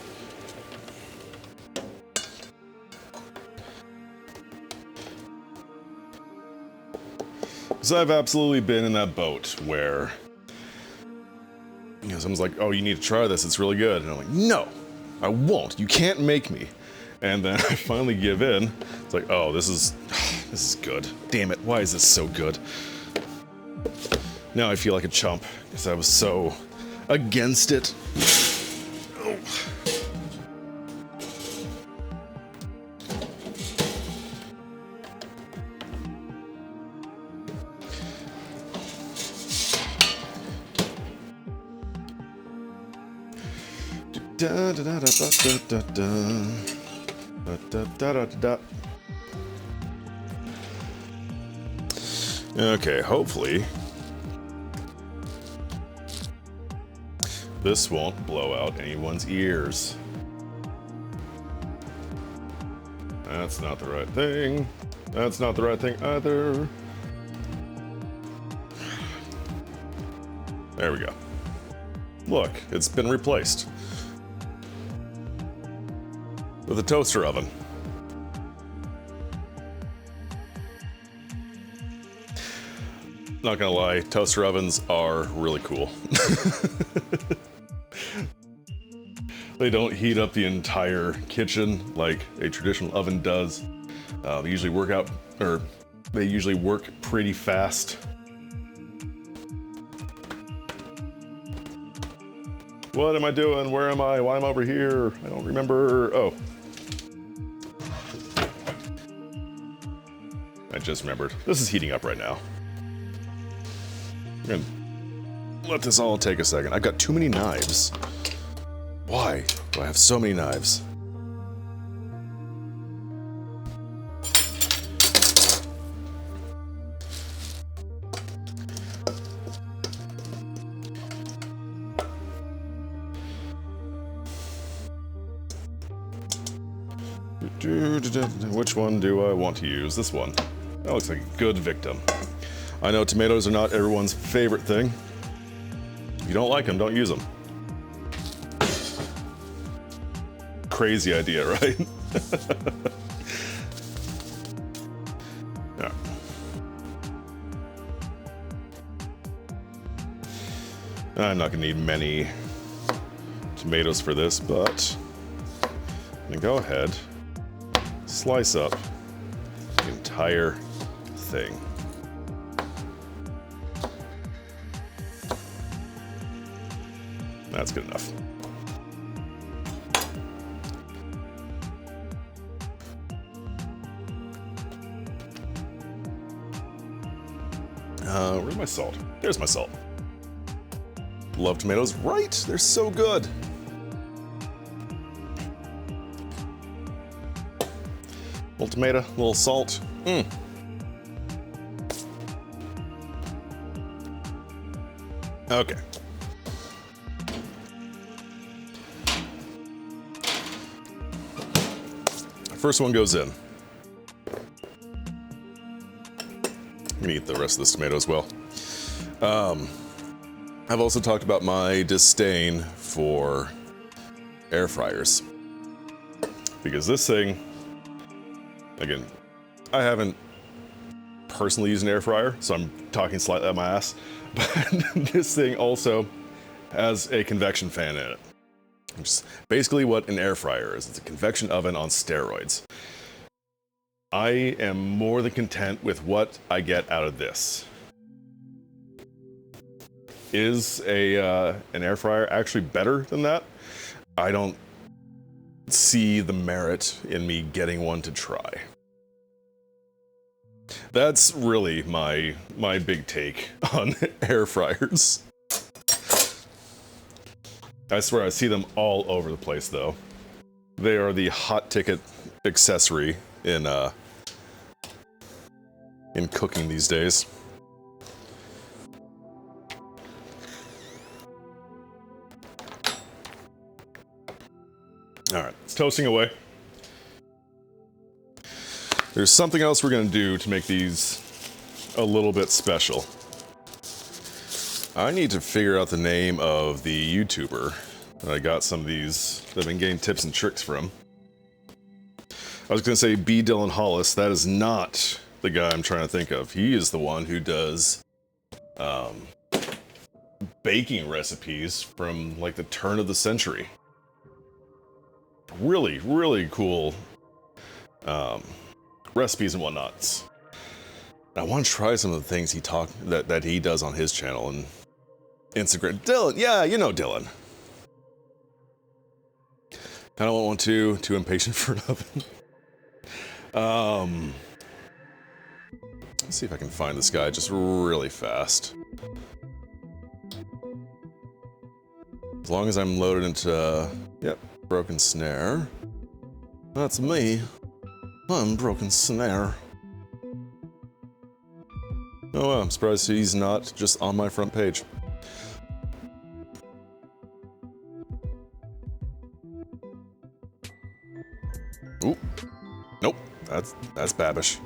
So I've absolutely been in that boat where, you know, someone's like, oh, you need to try this, it's really good. And I'm like, no, I won't, you can't make me. And then I finally give in. It's like, oh, this is good. Damn it, why is this so good? Now I feel like a chump, because I was so against it. Oh. Da da da da da da da da da. Okay, hopefully this won't blow out anyone's ears. That's not the right thing. That's not the right thing either. There we go. Look, it's been replaced with a toaster oven. Not gonna lie, toaster ovens are really cool. They don't heat up the entire kitchen like a traditional oven does. They usually work pretty fast. What am I doing? Where am I? Why am I over here? I don't remember. Oh. I just remembered. This is heating up right now. I'm gonna let this all take a second. I've got too many knives. Why do I have so many knives? Which one do I want to use? This one. That looks like a good victim. I know tomatoes are not everyone's favorite thing. If you don't like them, don't use them. Crazy idea, right? Yeah. I'm not gonna need many tomatoes for this, but I'm gonna go ahead, slice up the entire thing. That's good enough. Where's my salt? There's my salt. Love tomatoes, right? They're so good. Little tomato, little salt. Okay. First one goes in. I'm gonna eat the rest of this tomato as well. I've also talked about my disdain for air fryers. Because this thing, again, I haven't personally used an air fryer, so I'm talking slightly out my ass, but this thing also has a convection fan in it. Which is basically what an air fryer is. It's a convection oven on steroids. I am more than content with what I get out of this. Is an air fryer actually better than that? I don't see the merit in me getting one to try. That's really my big take on air fryers. I swear I see them all over the place though. They are the hot ticket accessory in cooking these days. All right, it's toasting away. There's something else we're gonna do to make these a little bit special. I need to figure out the name of the YouTuber that I got some of these, that I've been getting tips and tricks from. I was gonna say B. Dylan Hollis. That is not the guy I'm trying to think of. He is the one who does baking recipes from like the turn of the century. Really, really cool recipes and whatnots. I want to try some of the things that he does on his channel and Instagram. Dylan, yeah, you know Dylan. I don't want too impatient for an oven. Let's see if I can find this guy just really fast. As long as I'm loaded into, yep, Broken Snare. That's me. I'm Broken Snare. Oh, well, I'm surprised he's not just on my front page. Ooh. Nope. That's Babish.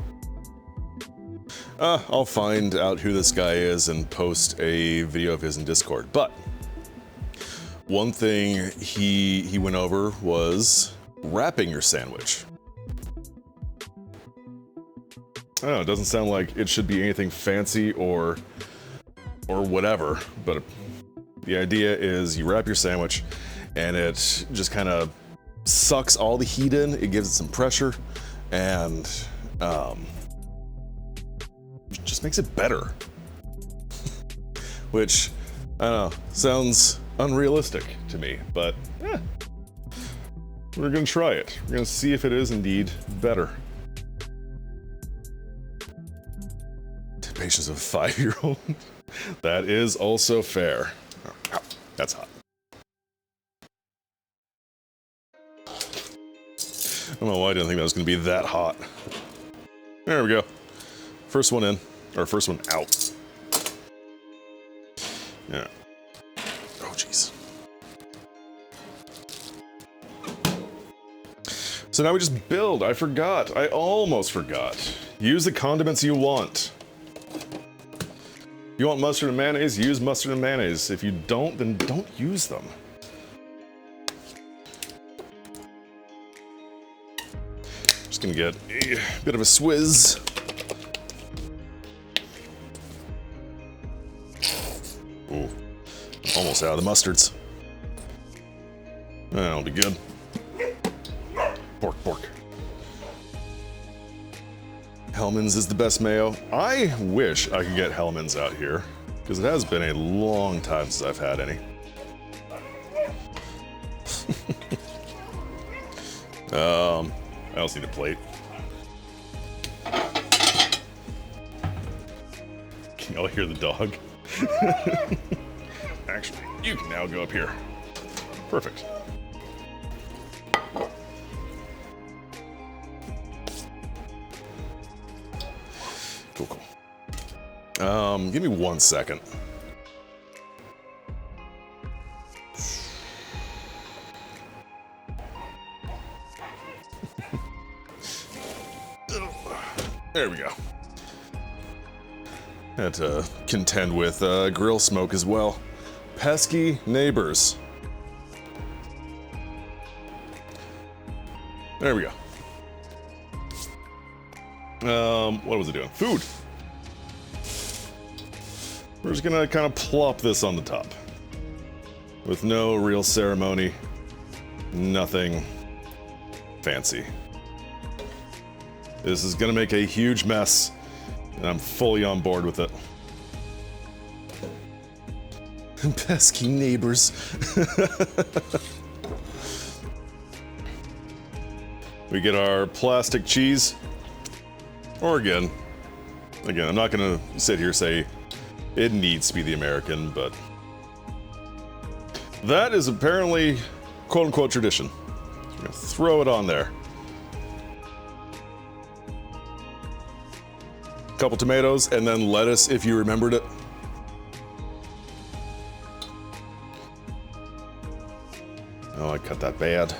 I'll find out who this guy is and post a video of his in Discord. But one thing he went over was wrapping your sandwich. I don't know, it doesn't sound like it should be anything fancy or whatever, but the idea is you wrap your sandwich and it just kind of sucks all the heat in, it gives it some pressure, and just makes it better. Which, I don't know, sounds unrealistic to me, but we're gonna try it. We're gonna see if it is indeed better. The patience of a 5-year-old. That is also fair. Oh, ow, that's hot. I don't know why I didn't think that was gonna be that hot. There we go. First one in, or first one out. Yeah. Oh, jeez. So now we just build. I forgot. I almost forgot. Use the condiments you want. You want mustard and mayonnaise? Use mustard and mayonnaise. If you don't, then don't use them. Just gonna get a bit of a swizz. Ooh, almost out of the mustards. That'll be good. Pork, pork. Hellman's is the best mayo. I wish I could get Hellman's out here, because it has been a long time since I've had any. I also need a plate. Can y'all hear the dog? Actually, you can now go up here. Perfect. Cool, cool. Give me 1 second. There we go. Had to contend with grill smoke as well. Pesky neighbors. There we go. What was it doing? Food. We're just gonna kind of plop this on the top. With no real ceremony. Nothing fancy. This is gonna make a huge mess, and I'm fully on board with it. Pesky neighbors. We get our plastic cheese. Or again, I'm not gonna sit here and say it needs to be the American, but that is apparently quote-unquote tradition. I'm gonna throw it on there. Couple tomatoes, and then lettuce if you remembered it. Oh, I cut that bad.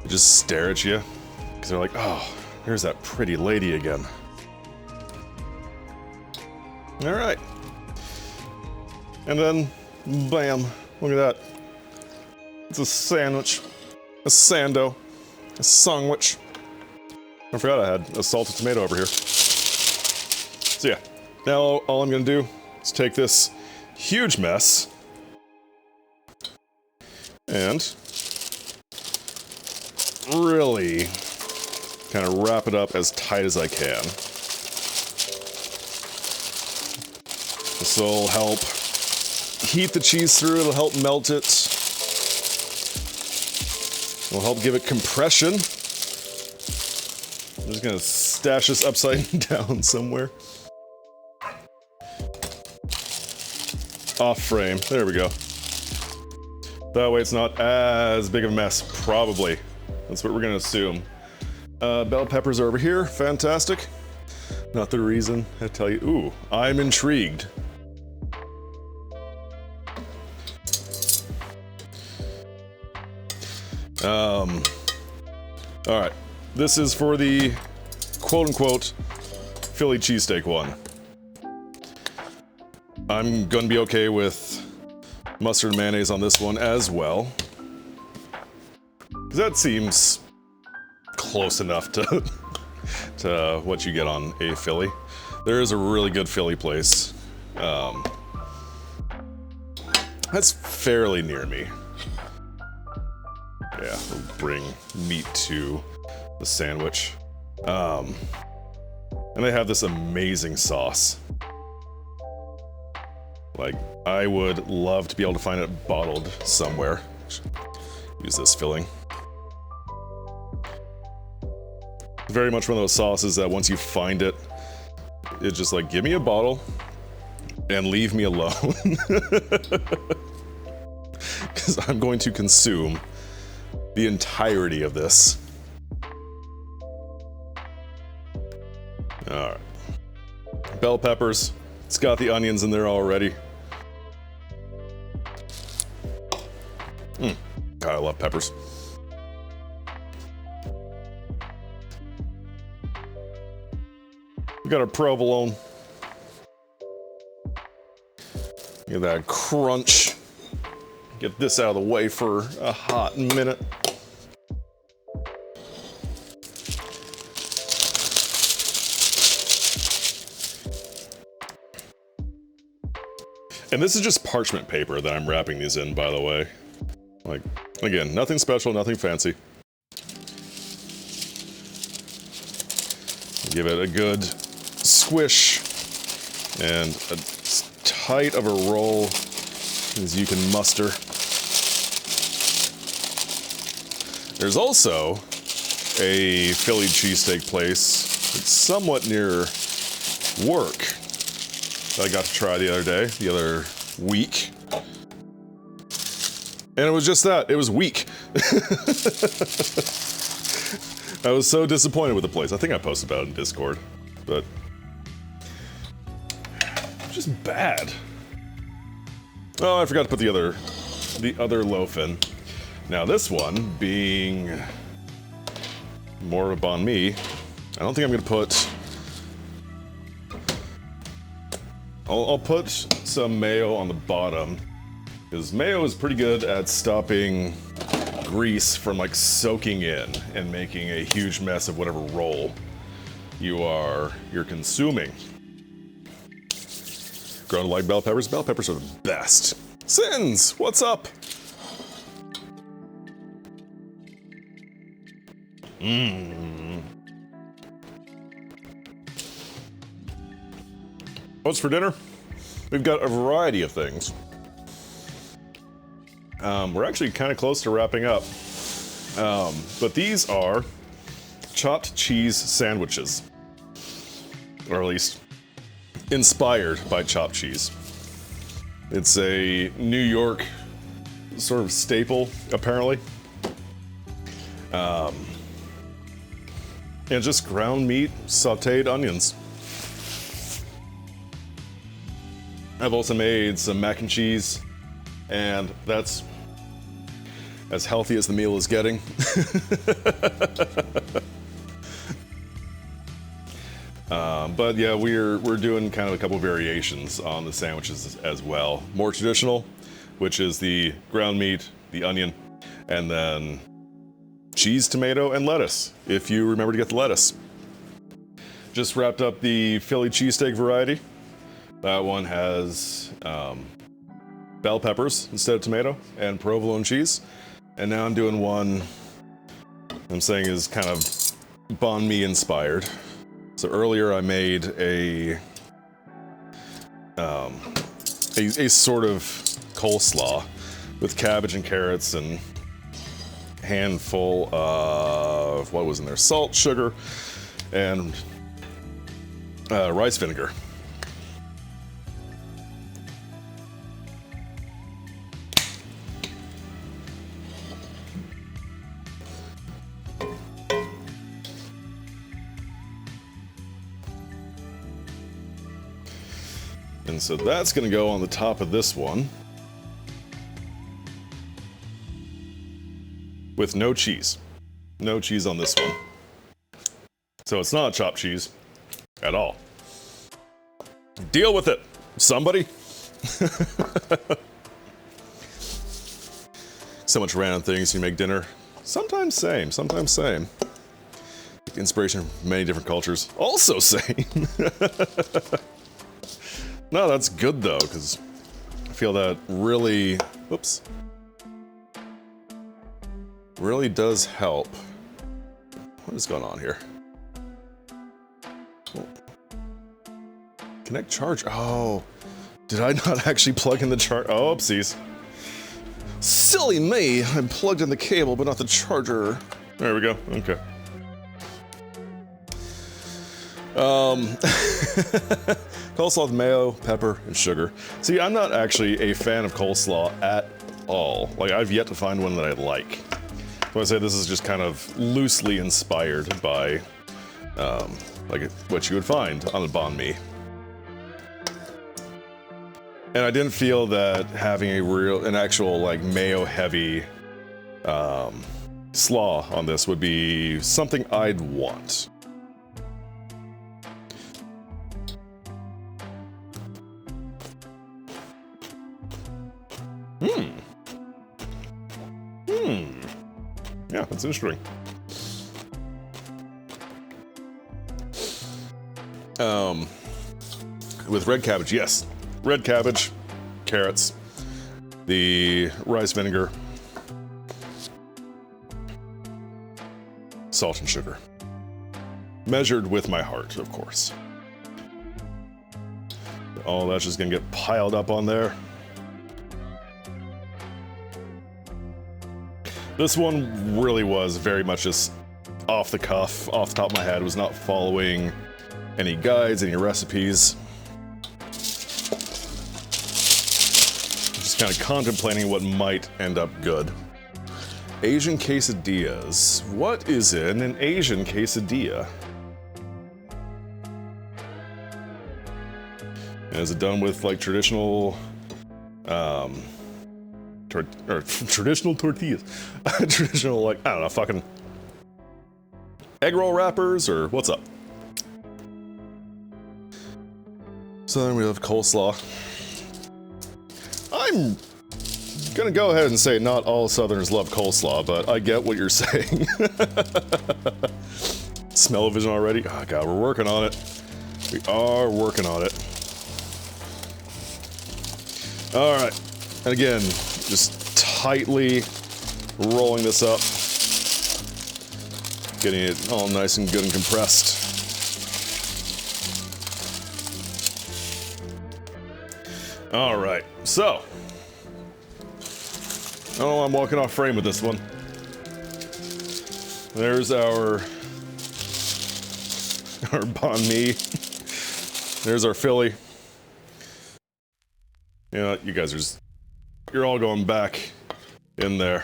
They just stare at you, because they're like, oh, there's that pretty lady again. Alright. And then, bam, look at that. It's a sandwich. A Sando. A sandwich. I forgot I had a salted tomato over here. So yeah, now all I'm gonna do is take this huge mess and really kind of wrap it up as tight as I can. This will help heat the cheese through, it'll help melt it. It'll help give it compression. I'm just gonna stash this upside down somewhere. Off frame, there we go. That way it's not as big of a mess, probably. That's what we're gonna assume. Bell peppers are over here, fantastic. Not the reason I tell you, ooh, I'm intrigued. All right. This is for the quote-unquote Philly cheesesteak one. I'm gonna be okay with mustard and mayonnaise on this one as well. That seems close enough to, to what you get on a Philly. There is a really good Philly place. That's fairly near me. Yeah, we'll bring meat to the sandwich. And they have this amazing sauce. Like, I would love to be able to find it bottled somewhere. Use this filling. Very much one of those sauces that once you find it, it's just like, give me a bottle and leave me alone. Because I'm going to consume the entirety of this. Alright. Bell peppers. It's got the onions in there already. God, I love peppers. We got our provolone. Get that crunch. Get this out of the way for a hot minute. And this is just parchment paper that I'm wrapping these in, by the way. Like, again, nothing special, nothing fancy. Give it a good squish and as tight of a roll as you can muster. There's also a Philly cheesesteak place that's somewhat near work that I got to try the other week. And it was just that, it was weak. I was so disappointed with the place. I think I posted about it in Discord, but just bad. Oh, I forgot to put the other loaf in. Now this one being more of a banh mi, I don't think I'm gonna put. I'll put some mayo on the bottom, because mayo is pretty good at stopping grease from like soaking in and making a huge mess of whatever roll you're consuming. Grown to like bell peppers? Bell peppers are the best. Sins, what's up? What's for dinner? We've got a variety of things. We're actually kind of close to wrapping up. But these are chopped cheese sandwiches. Or at least inspired by chopped cheese. It's a New York sort of staple, apparently. And just ground meat, sauteed onions. I've also made some mac and cheese, and that's as healthy as the meal is getting. But yeah, we're doing kind of a couple variations on the sandwiches as well. More traditional, which is the ground meat, the onion, and then cheese, tomato, and lettuce, if you remember to get the lettuce. Just wrapped up the Philly cheesesteak variety. That one has bell peppers instead of tomato and provolone cheese. And now I'm doing one I'm saying is kind of banh mi inspired. So earlier I made a sort of coleslaw with cabbage and carrots and handful of, what was in there? Salt, sugar, and rice vinegar. And so that's gonna go on the top of this one. With no cheese. No cheese on this one. So it's not chopped cheese at all. Deal with it, somebody. So much random things you make dinner. Sometimes same, sometimes same. Inspiration from many different cultures. Also same. No, that's good though, because I feel that really, whoops, really does help. What is going on here? Oh. Connect charge. Oh, Did I not actually plug in the charger? Oh, oopsies. Silly me! I plugged in the cable, but not the charger. There we go. Okay. Coleslaw with mayo, pepper, and sugar. See, I'm not actually a fan of coleslaw at all. Like, I've yet to find one that I like. So I say this is just kind of loosely inspired by, like what you would find on a banh mi. And I didn't feel that having an actual like mayo-heavy slaw on this would be something I'd want. Yeah, that's interesting. With red cabbage, yes. Red cabbage, carrots, the rice vinegar, salt and sugar. Measured with my heart, of course. All that's just gonna get piled up on there. This one really was very much just off the cuff, off the top of my head. Was not following any guides, any recipes. Just kind of contemplating what might end up good. Asian quesadillas. What is in an Asian quesadilla? And is it done with like traditional, traditional tortillas? Traditional, like, I don't know, fucking egg roll wrappers, or what's up? So then we have coleslaw. I'm gonna go ahead and say not all Southerners love coleslaw, but I get what you're saying. Smell-o-vision already? Oh god, we're working on it. We are working on it. Alright, and again, just tightly rolling this up. Getting it all nice and good and compressed. Alright, so. Oh, I'm walking off frame with this one. There's our banh mi. There's our Philly. You know, you guys are just, you're all going back in there.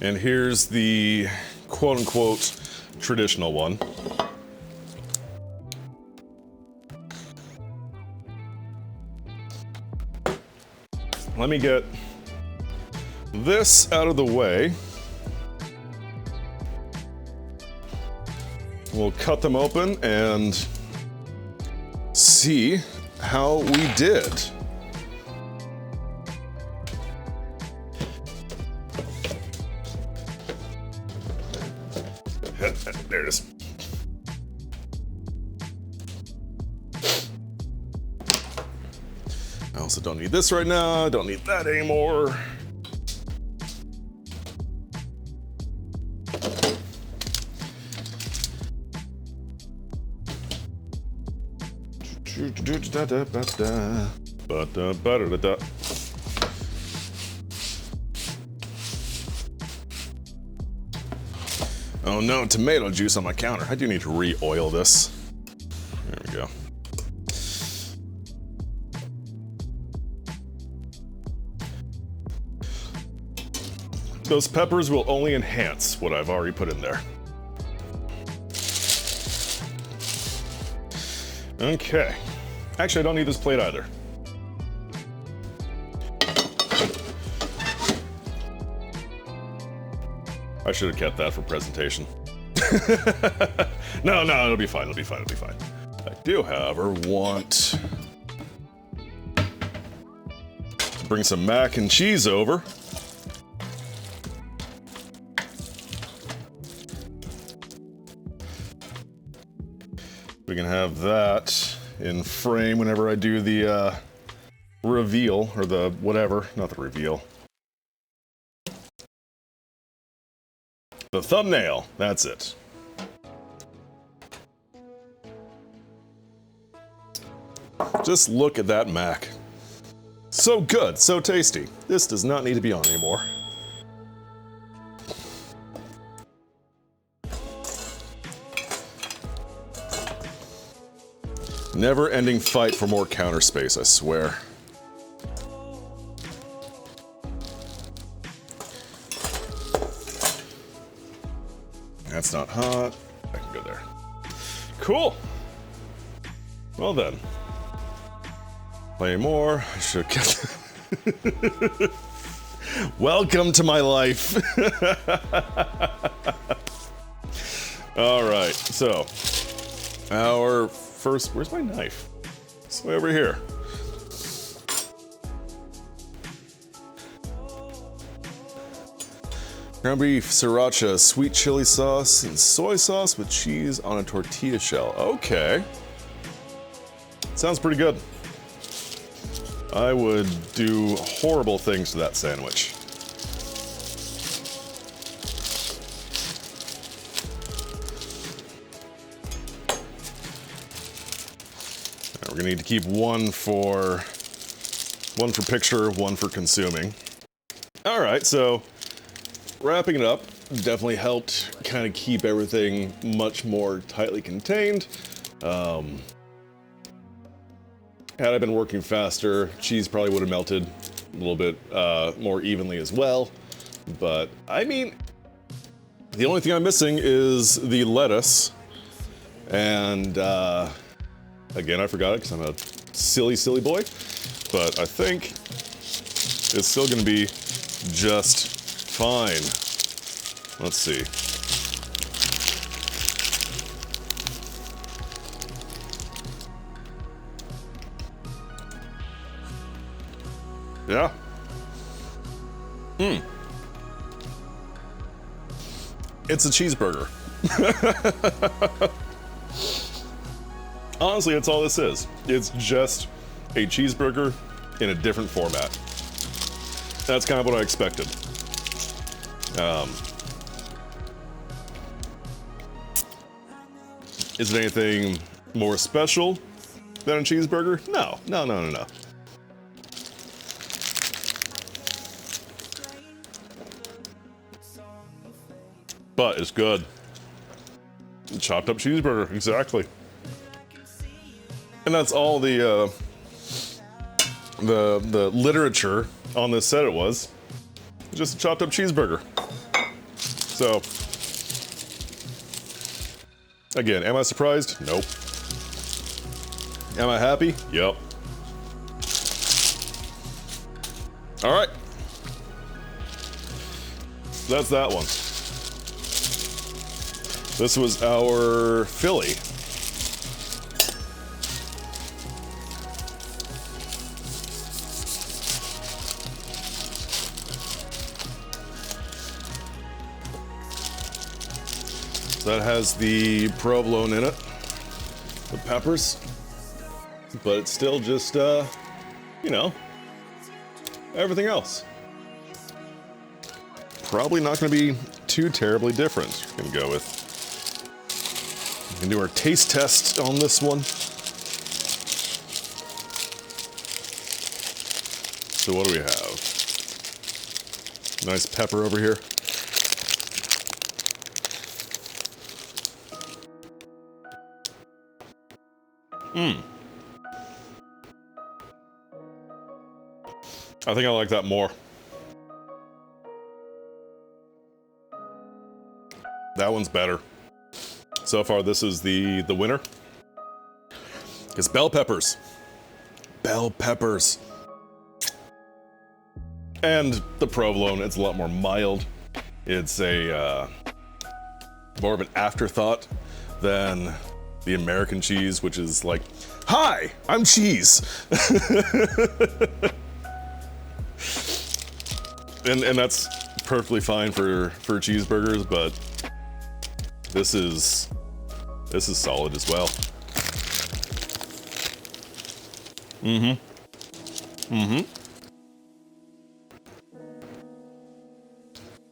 And here's the quote-unquote traditional one. Let me get this out of the way. We'll cut them open and see how we did. There it is. I also don't need this right now. I don't need that anymore. Oh no, tomato juice on my counter. I do need to re-oil this. There we go. Those peppers will only enhance what I've already put in there. Okay. Actually, I don't need this plate either. I should have kept that for presentation. No, it'll be fine, it'll be fine, it'll be fine. I do, however, want to bring some mac and cheese over. We can have that in frame whenever I do the reveal, or the whatever, not the reveal. The thumbnail, that's it. Just look at that mac. So good, so tasty. This does not need to be on anymore. Never-ending fight for more counter space, I swear. That's not hot. I can go there. Cool. Well then. Play more. I should have kept. Welcome to my life. All right. So, our first. Where's my knife? It's way over here. Ground beef, sriracha, sweet chili sauce, and soy sauce with cheese on a tortilla shell. Okay. Sounds pretty good. I would do horrible things to that sandwich. We're gonna need to keep one for picture, one for consuming. All right, so wrapping it up definitely helped kind of keep everything much more tightly contained. Had I been working faster, cheese probably would have melted a little bit more evenly as well. But, I mean, the only thing I'm missing is the lettuce. And, again, I forgot it because I'm a silly, silly boy. But I think it's still going to be just fine. Let's see. Yeah. It's a cheeseburger. Honestly, that's all this is. It's just a cheeseburger in a different format. That's kind of what I expected. Is it anything more special than a cheeseburger? No, no, no, no, no. But it's good. Chopped up cheeseburger, exactly. And that's all the literature on this said it was. Just a chopped up cheeseburger. So, again, am I surprised? Nope. Am I happy? Yep. All right. That's that one. This was our Philly. That has the provolone in it, the peppers, but it's still just, you know, everything else. Probably not going to be too terribly different. We're going to go with, we can do our taste test on this one. So what do we have? Nice pepper over here. I think I like that more. That one's better. So far, this is the winner. It's bell peppers. Bell peppers. And the provolone, it's a lot more mild. It's a more of an afterthought than the American cheese, which is like, hi, I'm cheese. and that's perfectly fine for cheeseburgers, but this is solid as well.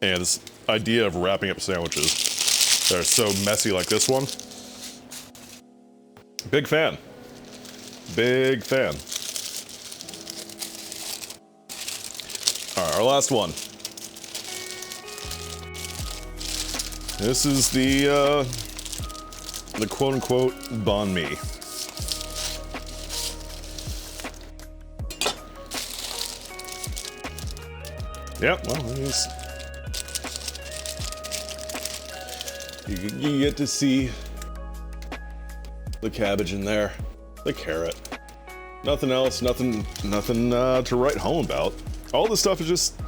And this idea of wrapping up sandwiches that are so messy like this one, big fan. Big fan. Alright, our last one. This is the quote-unquote banh mi. Yep, well, it is. You get to see the cabbage in there, the carrot. Nothing else, nothing to write home about. All this stuff is just,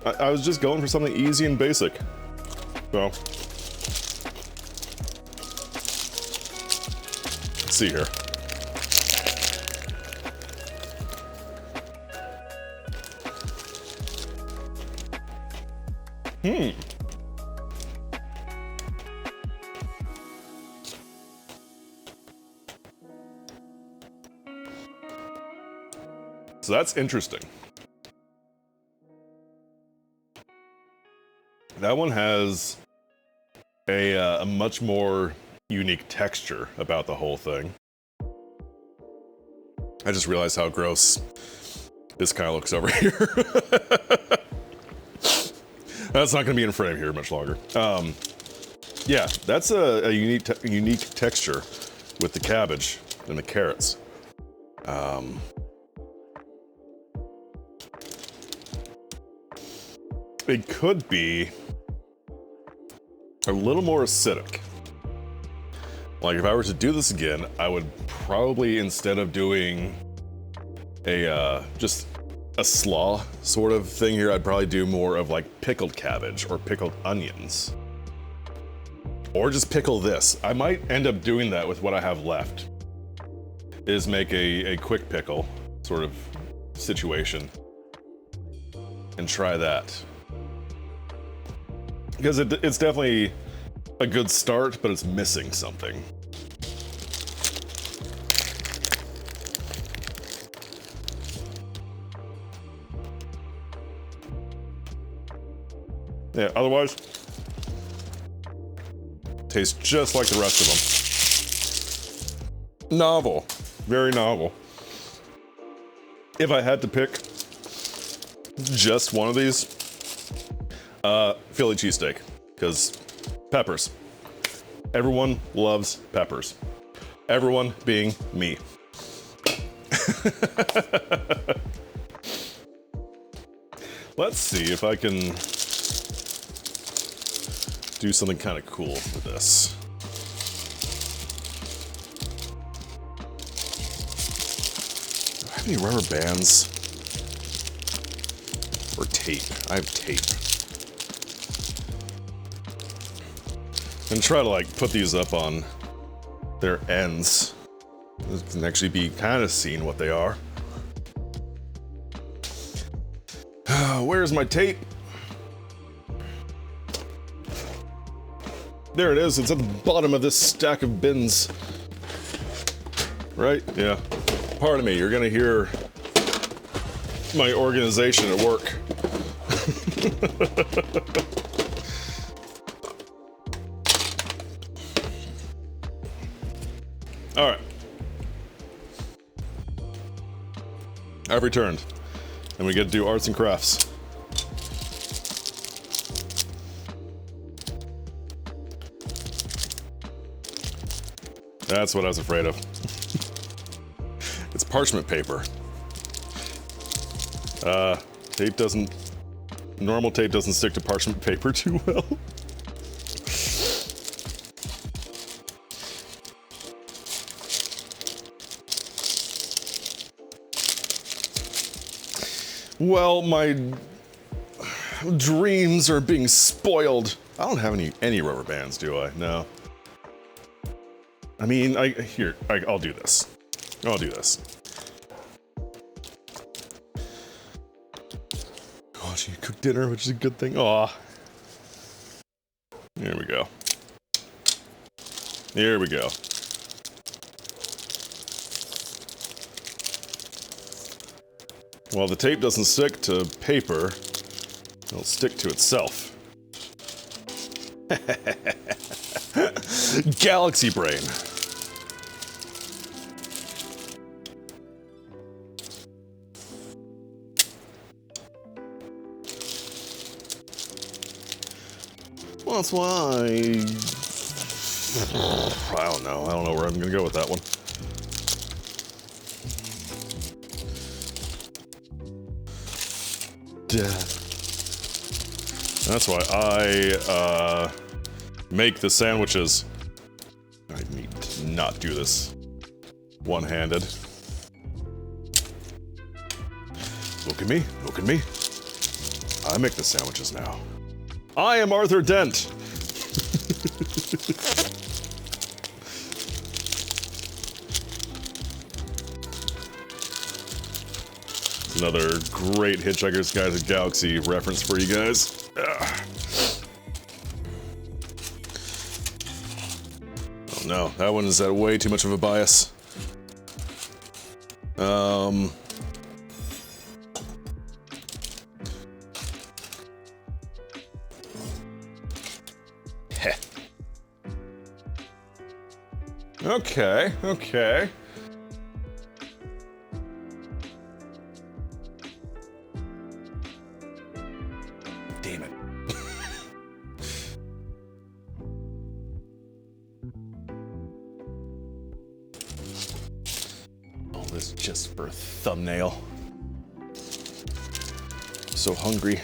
I was just going for something easy and basic. So, let's see here. So that's interesting. That one has a much more unique texture about the whole thing. I just realized how gross this kind of looks over here. That's not going to be in frame here much longer. Yeah, that's a unique texture with the cabbage and the carrots. It could be a little more acidic. Like if I were to do this again, I would probably, instead of doing a just a slaw sort of thing here, I'd probably do more of like pickled cabbage or pickled onions. Or just pickle this. I might end up doing that with what I have left. Is make a quick pickle sort of situation. And try that. Because it's definitely a good start, but it's missing something. Yeah, otherwise, tastes just like the rest of them. Novel, very novel. If I had to pick just one of these, Philly cheesesteak, because peppers. Everyone loves peppers. Everyone being me. Let's see if I can do something kind of cool with this. Do I have any rubber bands? Or tape? I have tape. I'm gonna try to like put these up on their ends. This can actually be kind of seen what they are. Where's my tape? There it is, it's at the bottom of this stack of bins. Right? Yeah. Pardon me, you're gonna hear my organization at work. Alright. I've returned. And we get to do arts and crafts. That's what I was afraid of. It's parchment paper. Tape doesn't... Normal tape doesn't stick to parchment paper too well. Well, my dreams are being spoiled. I don't have any rubber bands, do I? No. I mean, I'll do this. I'll do this. Oh, she cooked dinner, which is a good thing. Aw. There we go. Here we go. Well, the tape doesn't stick to paper, it'll stick to itself. Galaxy brain. Well, that's why I don't know. I don't know where I'm gonna go with that one. That's why I make the sandwiches. I need to not do this one-handed. Look at me, look at me. I make the sandwiches now. I am Arthur Dent. Another great Hitchhiker's Guide to the Galaxy reference for you guys. Oh no, that one is at way too much of a bias. Heh. Okay, okay. Damn it. All this just for a thumbnail. So hungry.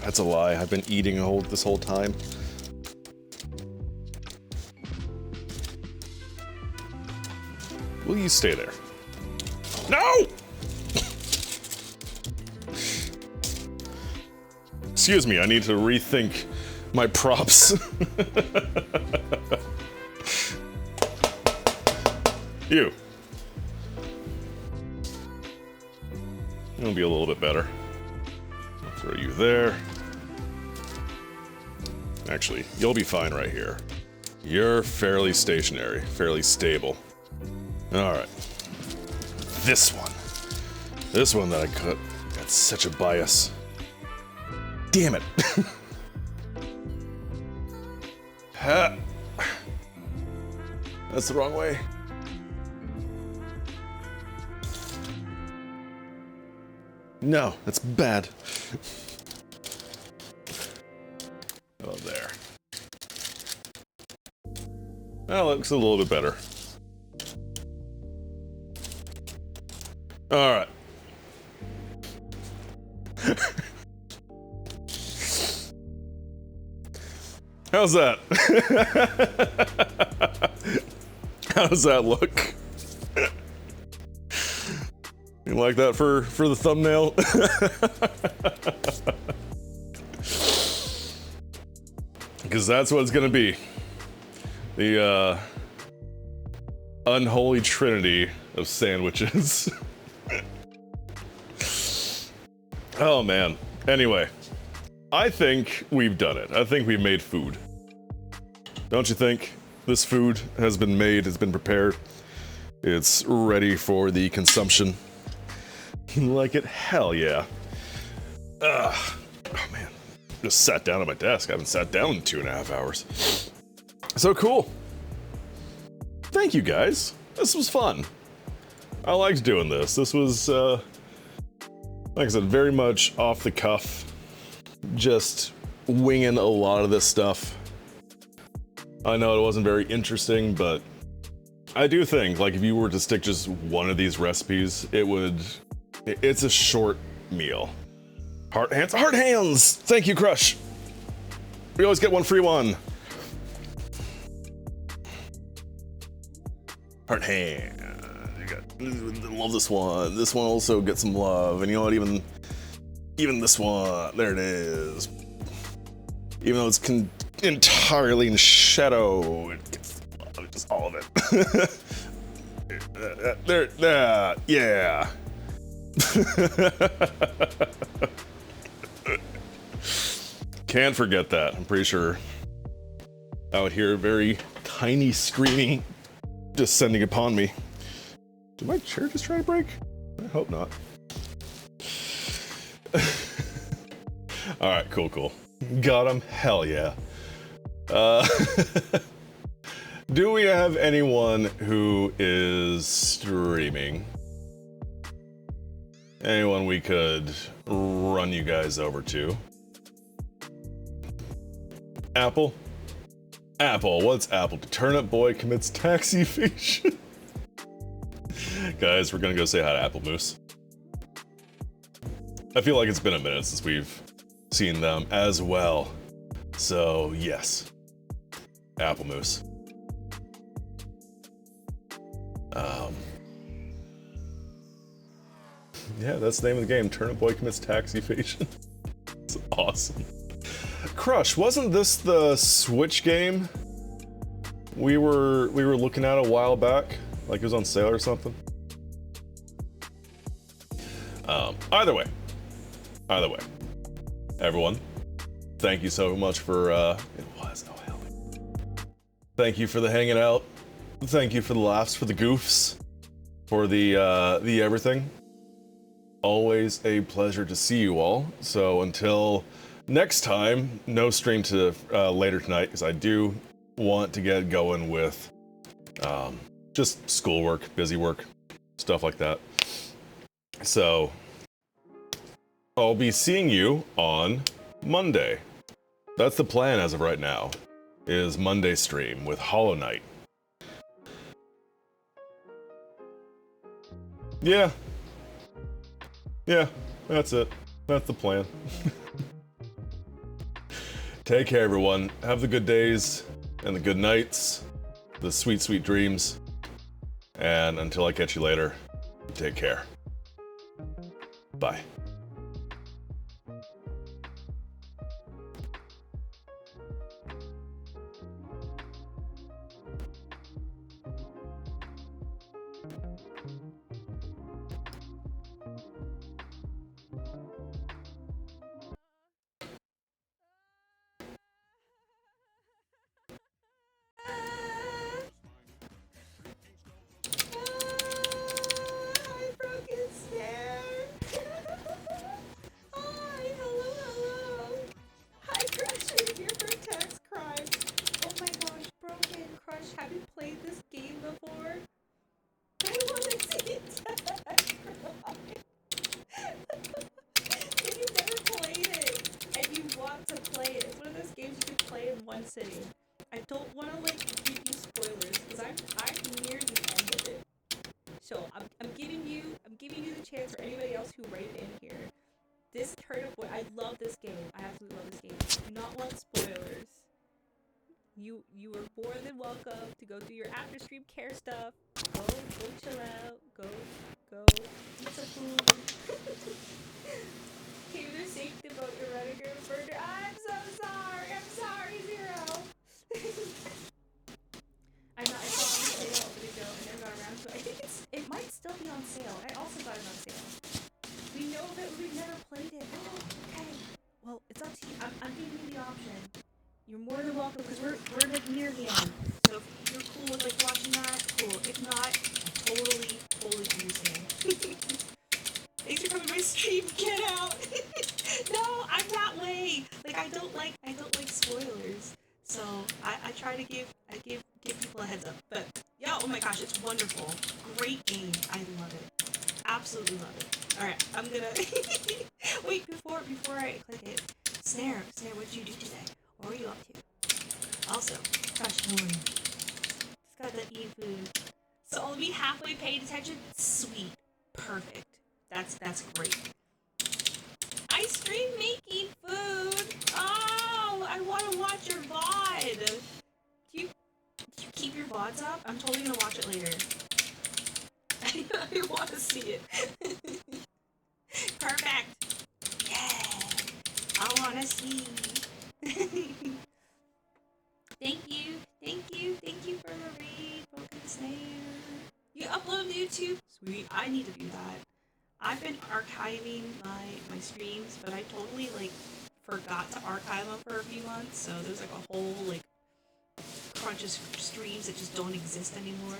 That's a lie. I've been eating this whole time. Will you stay there? No! Excuse me, I need to rethink my props. You. It'll be a little bit better. I'll throw you there. Actually, you'll be fine right here. You're fairly stationary, fairly stable. Alright. This one. This one that I cut. Got such a bias. Damn it. Ha. That's the wrong way. No, that's bad. Oh, there. That looks a little bit better. All right. How's that? How does that look? You like that for the thumbnail? Because that's what it's gonna be. The unholy trinity of sandwiches. Oh man. Anyway, I think we've done it. I think we've made food. Don't you think? This food has been made, it's been prepared. It's ready for the consumption. Like it? Hell yeah. Oh man. Just sat down at my desk. I haven't sat down in 2.5 hours. So cool. Thank you guys. This was fun. I liked doing this. This was, like I said, very much off the cuff. Just winging a lot of this stuff. I know it wasn't very interesting, but I do think, like, if you were to stick just one of these recipes, it's a short meal. Heart hands, heart hands! Thank you, Crush! We always get one free one. Heart hand. Love this one. This one also gets some love, and you know what? Even this one. There it is. Even though it's entirely in shadow, it gets love, just all of it. Yeah. Can't forget that. I'm pretty sure I would hear a very tiny screaming descending upon me. Did my chair just try to break? I hope not. Alright, cool. Got him. Hell yeah. Do we have anyone who is streaming? Anyone we could run you guys over to? Apple? Apple, what's Apple? Turnip Boy commits tax evasion. Guys, we're gonna go say hi to Apple Moose. I feel like it's been a minute since we've seen them as well. So, yes. Apple Moose. Yeah, that's the name of the game. Turnip Boy commits tax evasion. It's awesome. Crush, wasn't this the Switch game we were looking at a while back? Like it was on sale or something? Either way, everyone, thank you so much for, it was, oh hell. Thank you for the hanging out. Thank you for the laughs, for the goofs, for the everything. Always a pleasure to see you all. So until next time, no stream to later tonight, because I do want to get going with just schoolwork, busy work, stuff like that. So I'll be seeing you on Monday. That's the plan as of right now, is Monday stream with Hollow Knight. Yeah, that's it. That's the plan. Take care, everyone. Have the good days and the good nights, the sweet, sweet dreams. And until I catch you later, take care. Bye.
You are more than welcome to go do your after stream care stuff. Go chill out. Go eat some food. Came to think about your Rudiger burger. I'm so sorry. I'm sorry, Zero. I saw it on sale a bit ago and never got around to it. I think it might still be on sale. I also got it on sale. We know of it, we've never played it. Oh, okay. Well, it's up to you. I'm giving you the option. You're more than welcome, because we're like near the end. So if you're cool with like watching that, cool. If not, totally understand. Thanks for coming to my stream. Get out. No, I'm that way. Like I don't like spoilers. So I try to give people a heads up. But yeah, oh my gosh, it's wonderful. Great game. I love it. Absolutely love it. All right, I'm gonna wait before I click it. Snare, what did you do today? What were you up to? Also, Crush Morning. Just got that e-food. So I'll be halfway paying attention? Sweet. Perfect. That's great. I stream making food! Oh, I want to watch your VOD! Do you keep your VODs up? I'm totally gonna watch it later. I want to see it. Perfect! Yeah! I want to see. Thank you for the read, Broken Snare. You upload to YouTube? Sweet, I need to do that. I've been archiving my streams, but I totally forgot to archive them for a few months, so there's a whole crunch of streams that just don't exist anymore.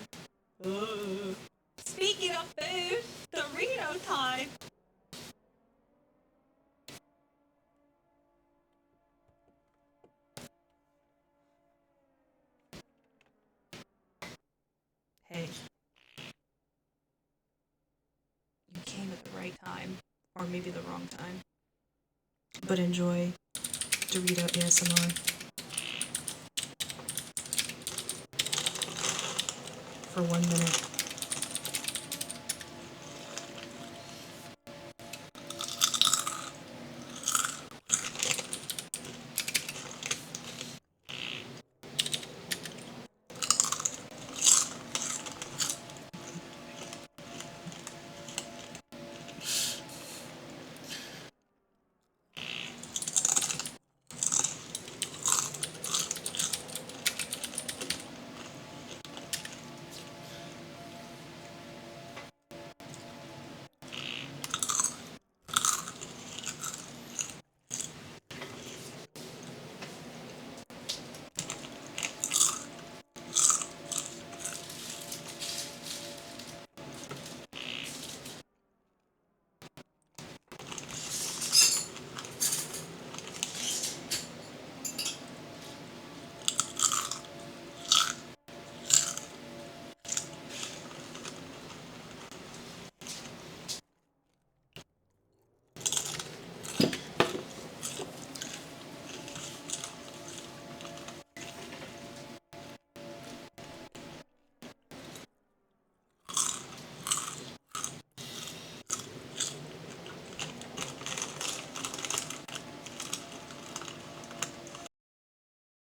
Speaking of food, Dorito time! Hey. You came at the right time. Or maybe the wrong time. But enjoy Dorito ASMR.
for 1 minute.